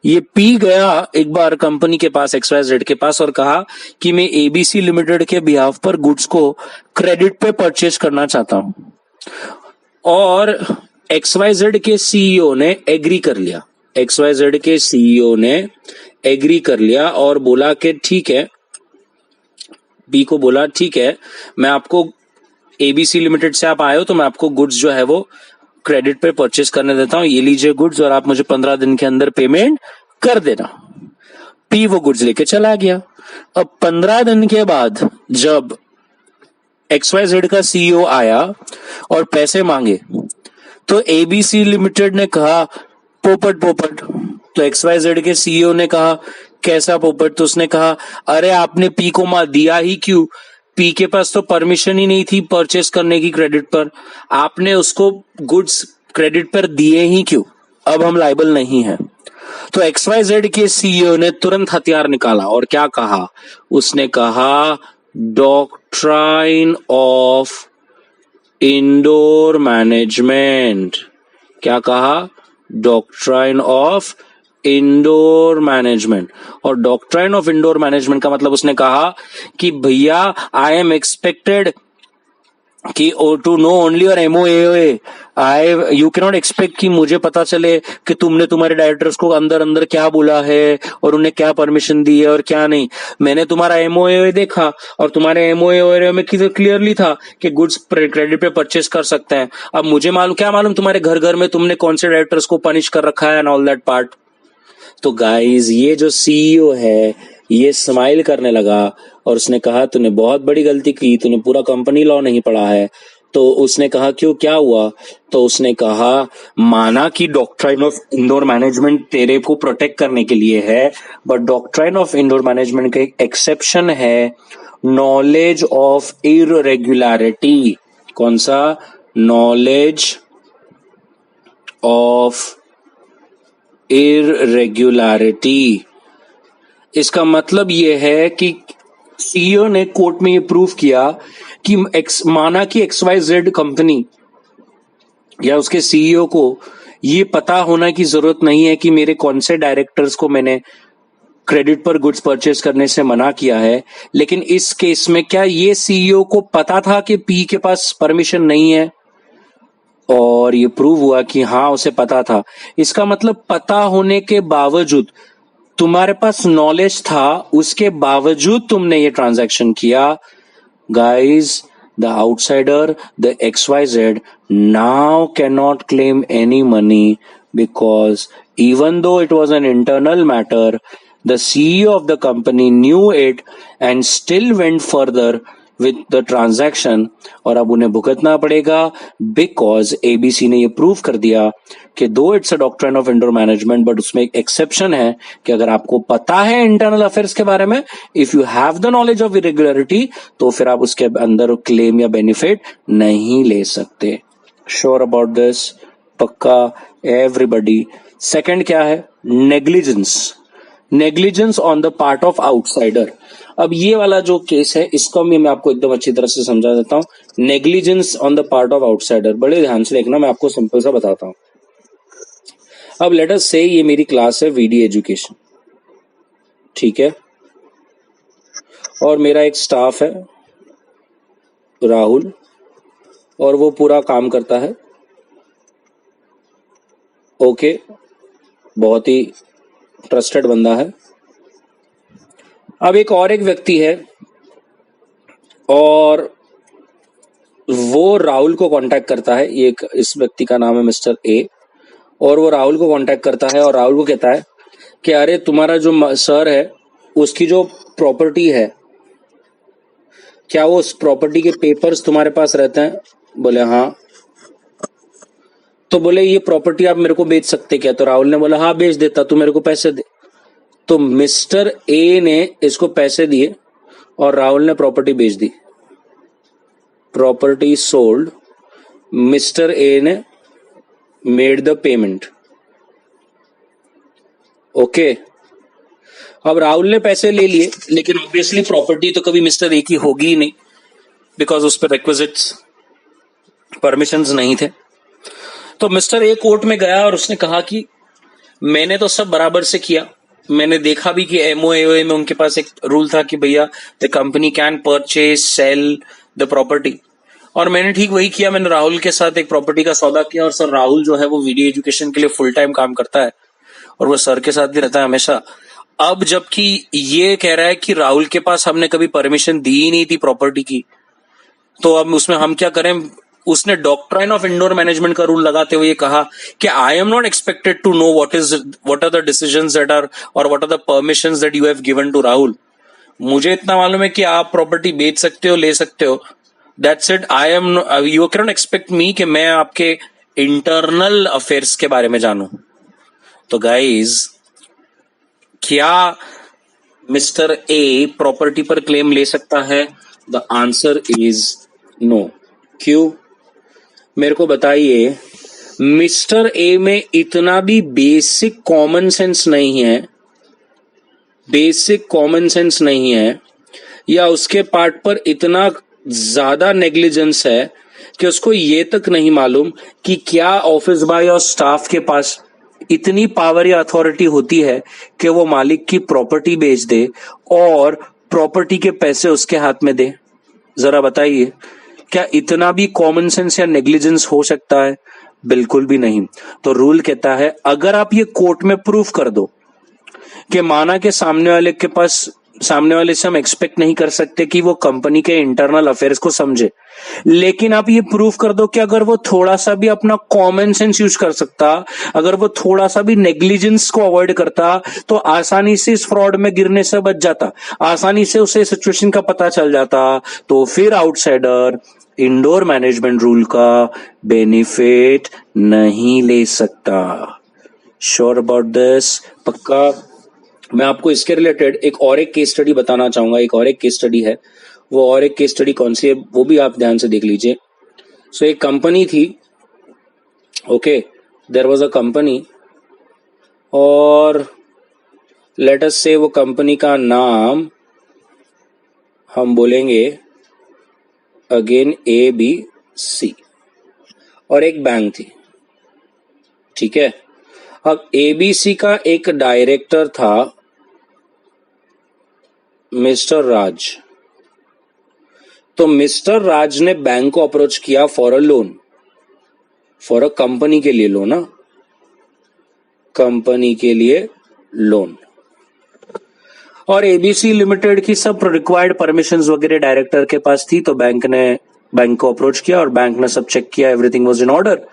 ये पी गया एक बार कंपनी के पास, XYZ के पास, और कहा कि मैं एबीसी लिमिटेड के बिहाफ पर गुड्स को क्रेडिट पे परचेस करना चाहता हूं। और XYZ के सीईओ ने एग्री कर लिया, XYZ के सीईओ ने एग्री कर लिया और बोला कि ठीक है, बी को बोला ठीक है, मैं आपको एबीसी लिमिटेड से आप आए हो तो मैं आपको गुड्स जो है वो क्रेडिट पे परचेस करने देता हूं, ये लीजिए गुड्स और आप मुझे 15 दिन के अंदर पेमेंट कर देना। पी वो गुड्स लेके चला गया। अब 15 दिन के बाद जब XYZ का सीईओ आया और पैसे मांगे तो एबीसी लिमिटेड ने कहा पोपट पोपट। तो XYZ के सीईओ ने कहा कैसा पोपट? तो उसने कहा अरे आपने पी को दिया ही क्यों, पी के पास तो परमिशन ही नहीं थी परचेस करने की क्रेडिट पर, आपने उसको गुड्स क्रेडिट पर दिए ही क्यों, अब हम लायबल नहीं है। तो XYZ के सीईओ ने तुरंत हथियार निकाला और क्या कहा, उसने कहा डॉक्ट्राइन ऑफ इंडोर मैनेजमेंट। क्या कहा? Doctrine of indoor management. और डॉक्ट्राइन ऑफ इंडोर मैनेजमेंट का मतलब उसने कहा कि भैया आई एम एक्सपेक्टेड कि to know only your MOA, you can not expect कि मुझे पता चले कि तुमने तुम्हारे डायरेक्टर्स को अंदर अंदर क्या बोला है और उन्हें क्या परमिशन दी है और क्या नहीं। मैंने तुम्हारा MOA देखा और तुम्हारे MOA में क्लियरली था कि गुड्स क्रेडिट पे परचेस कर सकते हैं। अब मुझे क्या मालूम तुम्हारे घर घर में तुमने कौन से डायरेक्टर्स को पनिश कर रखा है एंड ऑल दैट पार्ट। तो गाइज ये जो सीईओ है ये स्माइल करने लगा और उसने कहा तूने बहुत बड़ी गलती की, तूने पूरा कंपनी लॉ नहीं पढ़ा है। तो उसने कहा क्यों, क्या हुआ? तो उसने कहा माना कि डॉक्ट्राइन ऑफ इंडोर मैनेजमेंट तेरे को प्रोटेक्ट करने के लिए है, but doctrine of indoor management का एक एक्सेप्शन है, नॉलेज ऑफ इररेगुलरिटी। कौन सा? Knowledge of irregularity. इसका मतलब यह है कि सीईओ ने कोर्ट में ये प्रूव किया कि माना कि XYZ कंपनी या उसके सीईओ को ये पता होना की जरूरत नहीं है कि मेरे कौन से डायरेक्टर्स को मैंने क्रेडिट पर गुड्स परचेस करने से मना किया है, लेकिन इस केस में क्या ये सीईओ को पता था कि पी के पास परमिशन नहीं है? और ये प्रूव हुआ कि हाँ उसे पता था। इसका मतलब पता होने के बावजूद, तुम्हारे पास नॉलेज था, उसके बावजूद तुमने ये ट्रांजैक्शन किया। Guys, the outsider, the XYZ now cannot claim any money because even though it was an internal matter, the CEO of the company knew it and still went further with the transaction। और अब उन्हें भुगतना पड़ेगा बिकॉज ABC ने ये प्रूव कर दिया कि दो it's a doctrine of indoor management, but उसमें एक एक्सेप्शन है कि अगर आपको पता है इंटरनल अफेयर्स के बारे में, if you have the knowledge of irregularity, तो फिर आप उसके अंदर क्लेम या बेनिफिट नहीं ले सकते। Sure about this? पक्का एवरीबॉडी? सेकंड क्या है? Negligence. Negligence on the part of outsider. अब ये वाला जो केस है इसको मैं आपको एकदम अच्छी तरह से समझा देता हूं। Negligence on the part of outsider, बड़े ध्यान से देखना, मैं आपको सिंपल सा बताता हूं। अब लेट अस से ये मेरी क्लास है VD एजुकेशन, ठीक है, और मेरा एक स्टाफ है राहुल, और वो पूरा काम करता है, ओके, बहुत ही ट्रस्टेड बंदा है। अब एक व्यक्ति है और वो राहुल को कांटेक्ट करता है। इस व्यक्ति का नाम है मिस्टर A, और वो राहुल को कांटेक्ट करता है और राहुल को कहता है कि अरे तुम्हारा जो सर है उसकी जो प्रॉपर्टी है, क्या वो उस प्रॉपर्टी के पेपर्स तुम्हारे पास रहते हैं? बोले हाँ। तो बोले ये प्रॉपर्टी आप मेरे को बेच सकते क्या? तो राहुल ने बोला हाँ बेच देता, तू मेरे को पैसे दे। तो मिस्टर ए ने इसको पैसे दिए और राहुल ने प्रॉपर्टी बेच दी। प्रॉपर्टी सोल्ड, मिस्टर ए ने मेड द पेमेंट। ओके, अब राहुल ने पैसे ले लिए, लेकिन ऑब्वियसली प्रॉपर्टी तो कभी मिस्टर ए की होगी ही नहीं, बिकॉज उस पर रिक्विजिट्स परमिशंस नहीं थे। तो मिस्टर ए कोर्ट में गया और उसने कहा कि मैंने तो सब बराबर से किया, मैंने देखा भी कि एमओए में उनके पास एक रूल था कि भैया the company can purchase sale the property, और मैंने ठीक वही किया। मैंने राहुल के साथ एक प्रॉपर्टी का सौदा किया, और सर राहुल जो है वो वीडियो एजुकेशन के लिए फुल टाइम काम करता है और वो सर के साथ भी रहता है हमेशा। अब जबकि ये कह रहा है कि राहुल के पास हमने कभी परमिशन दी ही नहीं थी प्रॉपर्टी की, तो अब उसमें हम क्या करें? उसने डॉक्ट्राइन ऑफ इंडोर मैनेजमेंट का रूल लगाते हुए कहा कि I am not expected to know what are the decisions that are और what are the permissions that you have given to Rahul. मुझे इतना मालूम है कि आप प्रॉपर्टी बेच सकते हो, ले सकते हो, that's it. I am you can not expect me कि मैं आपके इंटरनल अफेयर्स के बारे में जानूं। तो गाइज, क्या मिस्टर ए प्रॉपर्टी पर क्लेम ले सकता है? The answer is no. क्यों? मेरे को बताइए। मिस्टर ए में इतना भी बेसिक कॉमन सेंस नहीं है, बेसिक कॉमन सेंस नहीं है, या उसके पार्ट पर इतना ज्यादा नेग्लिजेंस है कि उसको ये तक नहीं मालूम कि क्या ऑफिस बॉय और स्टाफ के पास इतनी पावर या अथॉरिटी होती है कि वो मालिक की प्रॉपर्टी बेच दे और प्रॉपर्टी के पैसे उसके हाथ में दे। जरा बताइए, क्या इतना भी कॉमन सेंस या नेग्लिजेंस हो सकता है? बिल्कुल भी नहीं। तो रूल कहता है अगर आप ये कोर्ट में प्रूफ कर दो कि माना के सामने वाले से हम एक्सपेक्ट नहीं कर सकते कि वो कंपनी के इंटरनल अफेयर्स को समझे, लेकिन आप ये प्रूफ कर दो कि अगर वो थोड़ा सा भी अपना कॉमन सेंस यूज कर सकता, अगर वो थोड़ा सा भी नेग्लिजेंस को अवॉइड करता, तो आसानी से इस फ्रॉड में गिरने से बच जाता, आसानी से उसे सिचुएशन का पता चल जाता। तो फिर आउटसाइडर इंडोर मैनेजमेंट रूल का बेनिफिट नहीं ले सकता। Sure about this? पक्का? मैं आपको इसके रिलेटेड एक केस स्टडी बताना चाहूंगा। एक केस स्टडी है, वो केस स्टडी कौन सी है वो भी आप ध्यान से देख लीजिए। सो एक कंपनी थी, okay, there was a company, और लेट अस से वो कंपनी का नाम हम बोलेंगे अगेन ABC, और एक बैंक थी, ठीक है। अब ABC का एक डायरेक्टर था मिस्टर राज। तो मिस्टर राज ने बैंक को अप्रोच किया for a loan, for a company के लिए लोन, ना कंपनी के लिए लोन, और ABC लिमिटेड की सब रिक्वायर्ड परमिशंस वगैरह डायरेक्टर के पास थी। तो बैंक को अप्रोच किया और बैंक ने सब चेक किया, एवरीथिंग वाज इन ऑर्डर।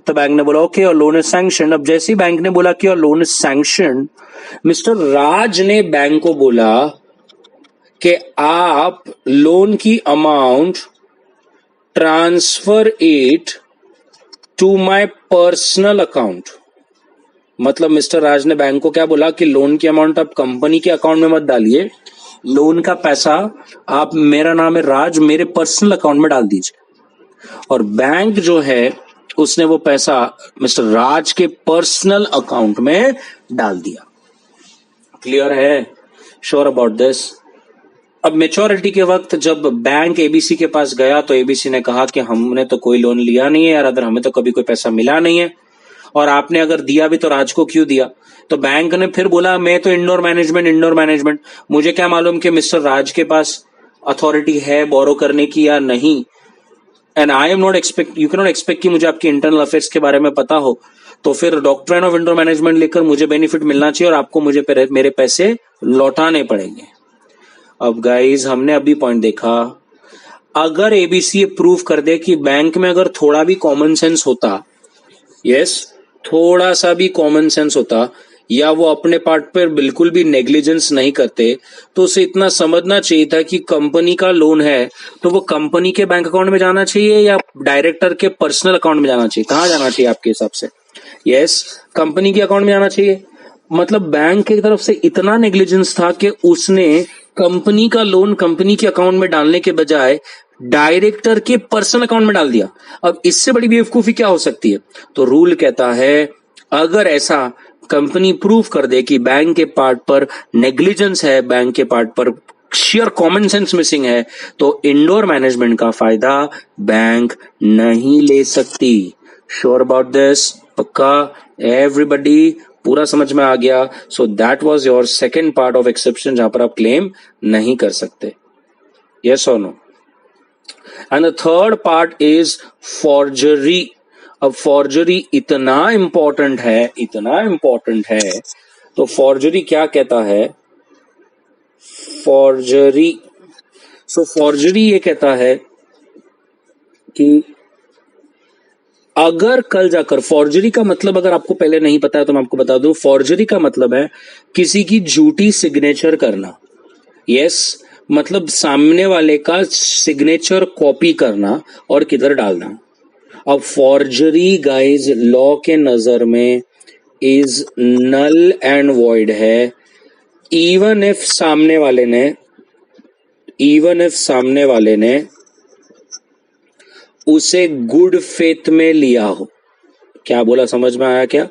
तो बैंक ने बोला ओके, और लोन इज सैंक्शन। अब जैसे ही बैंक ने बोला कि और loan is sanction, mister Raj ने बैंक को बोला कि आप लोन की amount transfer it to my personal account. मतलब मिस्टर राज ने बैंक को क्या बोला कि लोन की अमाउंट आप कंपनी के अकाउंट में मत डालिए, लोन का पैसा आप, मेरा नाम है राज, मेरे पर्सनल अकाउंट में डाल दीजिए। और बैंक जो है उसने वो पैसा मिस्टर राज के पर्सनल अकाउंट में डाल दिया। क्लियर है? Sure about this? अब मेच्योरिटी के वक्त जब बैंक ABC के पास गया तो ABC ने कहा कि हमने तो कोई लोन लिया नहीं है यार, अदर हमें तो कभी कोई पैसा मिला नहीं है, और आपने अगर दिया भी तो राज को क्यों दिया? तो बैंक ने फिर बोला मैं तो इंडोर मैनेजमेंट, मुझे क्या मालूम कि मिस्टर राज के पास अथॉरिटी है बोरो करने की या नहीं, and I am not expect, you can not expect कि मुझे आपके इंटरनल अफेयर्स के बारे में पता हो। तो फिर डॉक्ट्राइन ऑफ इंडोर मैनेजमेंट लेकर मुझे बेनिफिट मिलना चाहिए और आपको मुझे मेरे पैसे लौटाने पड़ेंगे। अब गाइज, हमने अभी पॉइंट देखा, अगर ABC ये प्रूव कर दे कि बैंक में अगर थोड़ा भी कॉमन सेंस होता, यस, थोड़ा सा भी कॉमन सेंस होता, या वो अपने पार्ट पर बिल्कुल भी नेग्लिजेंस नहीं करते, तो उसे इतना समझना चाहिए था कि कंपनी का लोन है तो वो कंपनी के बैंक अकाउंट में जाना चाहिए या डायरेक्टर के पर्सनल अकाउंट में जाना चाहिए? कहाँ जाना चाहिए आपके हिसाब से? यस, कंपनी के अकाउंट में जाना चाहिए। मतलब बैंक की तरफ से इतना नेग्लिजेंस था कि उसने कंपनी का लोन कंपनी के अकाउंट में डालने के बजाय डायरेक्टर के पर्सनल अकाउंट में डाल दिया। अब इससे बड़ी बेवकूफी क्या हो सकती है? तो रूल कहता है अगर ऐसा कंपनी प्रूव कर दे कि बैंक के पार्ट पर नेग्लिजेंस है, बैंक के पार्ट पर शेयर कॉमन सेंस मिसिंग है, तो इंडोर मैनेजमेंट का फायदा बैंक नहीं ले सकती। Sure about this? पक्का? एवरीबॉडी पूरा समझ में आ गया? So that was your second part of exception जहां पर आप क्लेम नहीं कर सकते। यस और no? And the third part is forgery. अब फॉर्जरी इतना इंपॉर्टेंट है, तो फॉर्जरी क्या कहता है? फॉर्जरी ये कहता है कि अगर कल जाकर, फॉर्जरी का मतलब अगर आपको पहले नहीं पता है तो मैं आपको बता दूं, फॉर्जरी का मतलब है किसी की झूठी सिग्नेचर करना। यस, मतलब सामने वाले का सिग्नेचर कॉपी करना और किधर डालना। अब फॉर्जरी गाइज लॉ के नजर में इज नल एंड वॉइड है, इवन इफ सामने वाले ने उसे गुड फेथ में लिया हो। क्या बोला, समझ में आया क्या?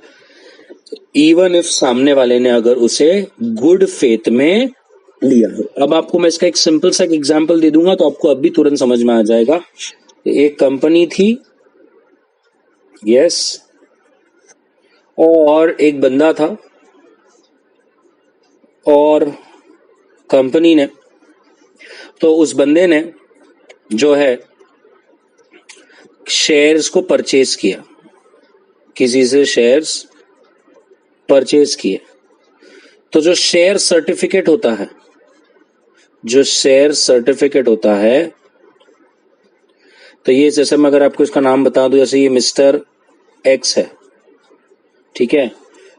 इवन इफ सामने वाले ने अगर उसे गुड फेथ में लिया हो। अब आपको मैं इसका एक सिंपल सा एग्जांपल दे दूंगा तो आपको अभी तुरंत समझ में आ जाएगा। एक कंपनी थी, यस, और एक बंदा था, और कंपनी ने, तो उस बंदे ने जो है शेयर्स को परचेज किया, किसी से शेयर्स परचेज किए। तो जो शेयर सर्टिफिकेट होता है, तो ये जैसे मैं अगर आपको इसका नाम बता दूं, जैसे ये मिस्टर एक्स है, ठीक है,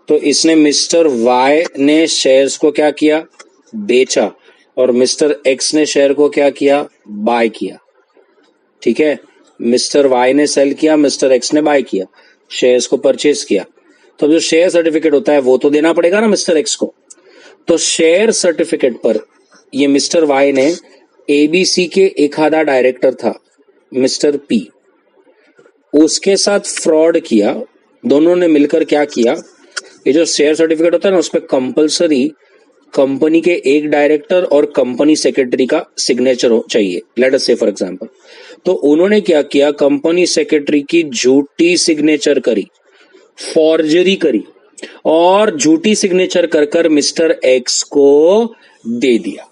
तो इसने मिस्टर वाई ने शेयर्स को क्या किया? बेचा, और मिस्टर एक्स ने शेयर को क्या किया? बाय किया। ठीक है, मिस्टर वाई ने सेल किया, मिस्टर एक्स ने बाय किया, शेयर्स को परचेज किया। तो जो शेयर सर्टिफिकेट होता है वो तो देना पड़ेगा ना मिस्टर एक्स को। तो शेयर सर्टिफिकेट पर ये मिस्टर वाई ने एबीसी के एक आधा डायरेक्टर था मिस्टर पी, उसके साथ फ्रॉड किया। दोनों ने मिलकर क्या किया? ये जो शेयर सर्टिफिकेट होता है ना, उस पर कंपल्सरी कंपनी के एक डायरेक्टर और कंपनी सेक्रेटरी का सिग्नेचर चाहिए, लेट अस से फॉर एग्जांपल। तो उन्होंने क्या किया? कंपनी सेक्रेटरी की झूठी सिग्नेचर करी, फॉर्जरी करी, और झूठी सिग्नेचर कर कर मिस्टर एक्स को दे दिया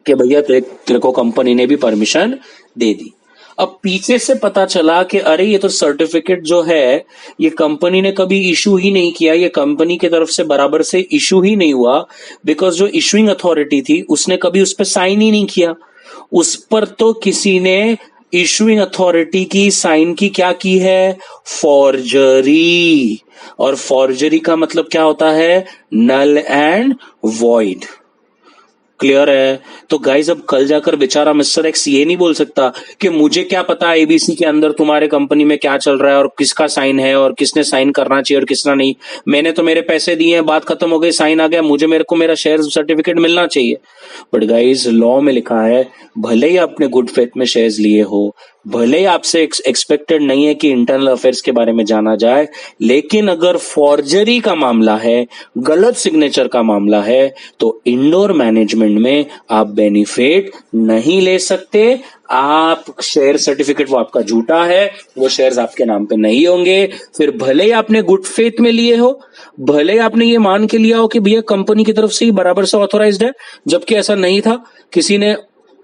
कि भैया तेरे को कंपनी ने भी परमिशन दे दी। अब पीछे से पता चला कि अरे ये तो सर्टिफिकेट जो है ये कंपनी ने कभी इशू ही नहीं किया, ये कंपनी की तरफ से बराबर से इशू ही नहीं हुआ, बिकॉज जो इशूइंग अथॉरिटी थी उसने कभी उस पर साइन ही नहीं किया। उस पर तो किसी ने इशूइंग अथॉरिटी की साइन की क्या की है? फॉर्जरी। और फॉर्जरी का मतलब क्या होता है? नल एंड वॉइड। क्लियर है? तो गाइज अब कल जाकर बेचारा मिस्टर एक्स ये नहीं बोल सकता कि मुझे क्या पता एबीसी के अंदर तुम्हारे कंपनी में क्या चल रहा है और किसका साइन है और किसने साइन करना चाहिए और किसना नहीं। मैंने तो मेरे पैसे दिए हैं, बात खत्म हो गई, साइन आ गया, मेरे को मेरा शेयर सर्टिफिकेट मिलना चाहिए। बट गाइज लॉ में लिखा है भले ही आपने गुड फेथ में शेयर्स लिए हो, भले ही आपसे एक्सपेक्टेड नहीं है कि इंटरनल अफेयर्स के बारे में जाना जाए, लेकिन अगर फॉर्जरी का मामला है, गलत सिग्नेचर का मामला है, तो इंडोर मैनेजमेंट में आप बेनिफिट नहीं ले सकते। आप शेयर सर्टिफिकेट वो आपका झूठा है, वो शेयर्स आपके नाम पे नहीं होंगे। फिर भले ही आपने गुड फेथ में लिए हो, भले ही आपने ये मान के लिया हो कि भैया कंपनी की तरफ से ही बराबर से ऑथोराइज्ड है, जबकि ऐसा नहीं था, किसी ने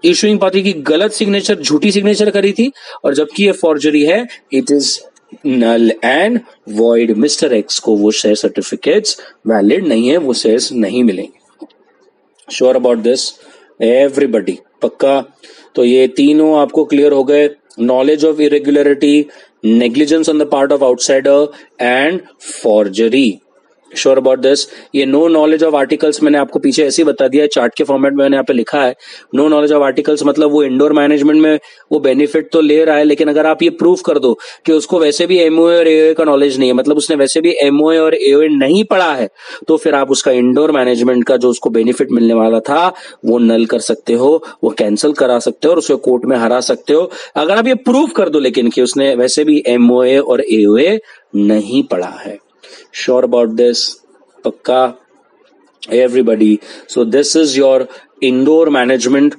इशूइंग पार्टी की गलत सिग्नेचर, झूठी सिग्नेचर करी थी, और जबकि ये फॉर्जरी है, it is null and void. Mister X को वो शेयर सर्टिफिकेट्स वैलिड नहीं है, वो शेयर्स नहीं मिलेंगे। Sure about this everybody? पक्का? तो ये तीनों आपको क्लियर हो गए, knowledge of irregularity, negligence on the part of outsider and forgery. Sure about this. ये नो नॉलेज ऑफ आर्टिकल्स मैंने आपको पीछे ऐसे ही बता दिया है, चार्ट के फॉर्मेट में मैंने यहाँ पे लिखा है। नो नॉलेज ऑफ आर्टिकल्स मतलब वो इंडोर मैनेजमेंट में वो बेनिफिट तो ले रहा है, लेकिन अगर आप ये प्रूव कर दो कि उसको वैसे भी एमओए और एओए का नॉलेज नहीं है, मतलब उसने वैसे भी एमओए और एओए नहीं पढ़ा है, तो फिर आप उसका इंडोर मैनेजमेंट का जो उसको बेनिफिट मिलने वाला था वो नल कर सकते हो, वो कैंसिल करा सकते हो और उसे कोर्ट में हरा सकते हो, अगर आप ये प्रूव कर दो लेकिन कि उसने वैसे भी एमओए और एओए नहीं पढ़ा है। Sure about this? पक्का everybody? So this is your indoor management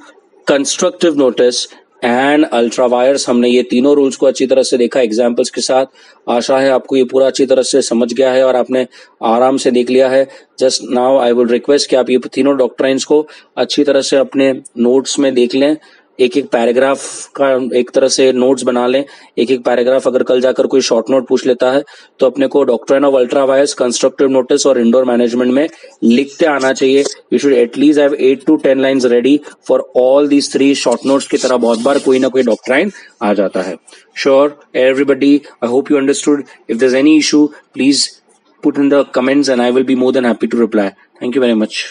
constructive notice and ultra vires. हमने ये तीनों रूल्स को अच्छी तरह से देखा एग्जाम्पल्स के साथ। आशा है आपको ये पूरा अच्छी तरह से समझ गया है और आपने आराम से देख लिया है। Just now I would request कि आप ये तीनों डॉक्ट्राइन्स को अच्छी तरह से अपने नोट्स में देख लें, एक एक पैराग्राफ का एक तरह से नोट्स बना लें, एक एक पैराग्राफ अगर कल जाकर कोई शॉर्ट नोट पूछ लेता है तो अपने को doctrine of ultra vires, constructive notice और इंडोर मैनेजमेंट में लिखते आना चाहिए। You should at least have 8 to 10 lines ready for all these 3 short notes की तरह बहुत बार कोई ना कोई डॉक्ट्राइन आ जाता है। Sure everybody, I hope you understood. If there is any issue please put in the comments and I will be more than happy to reply. Thank you very much.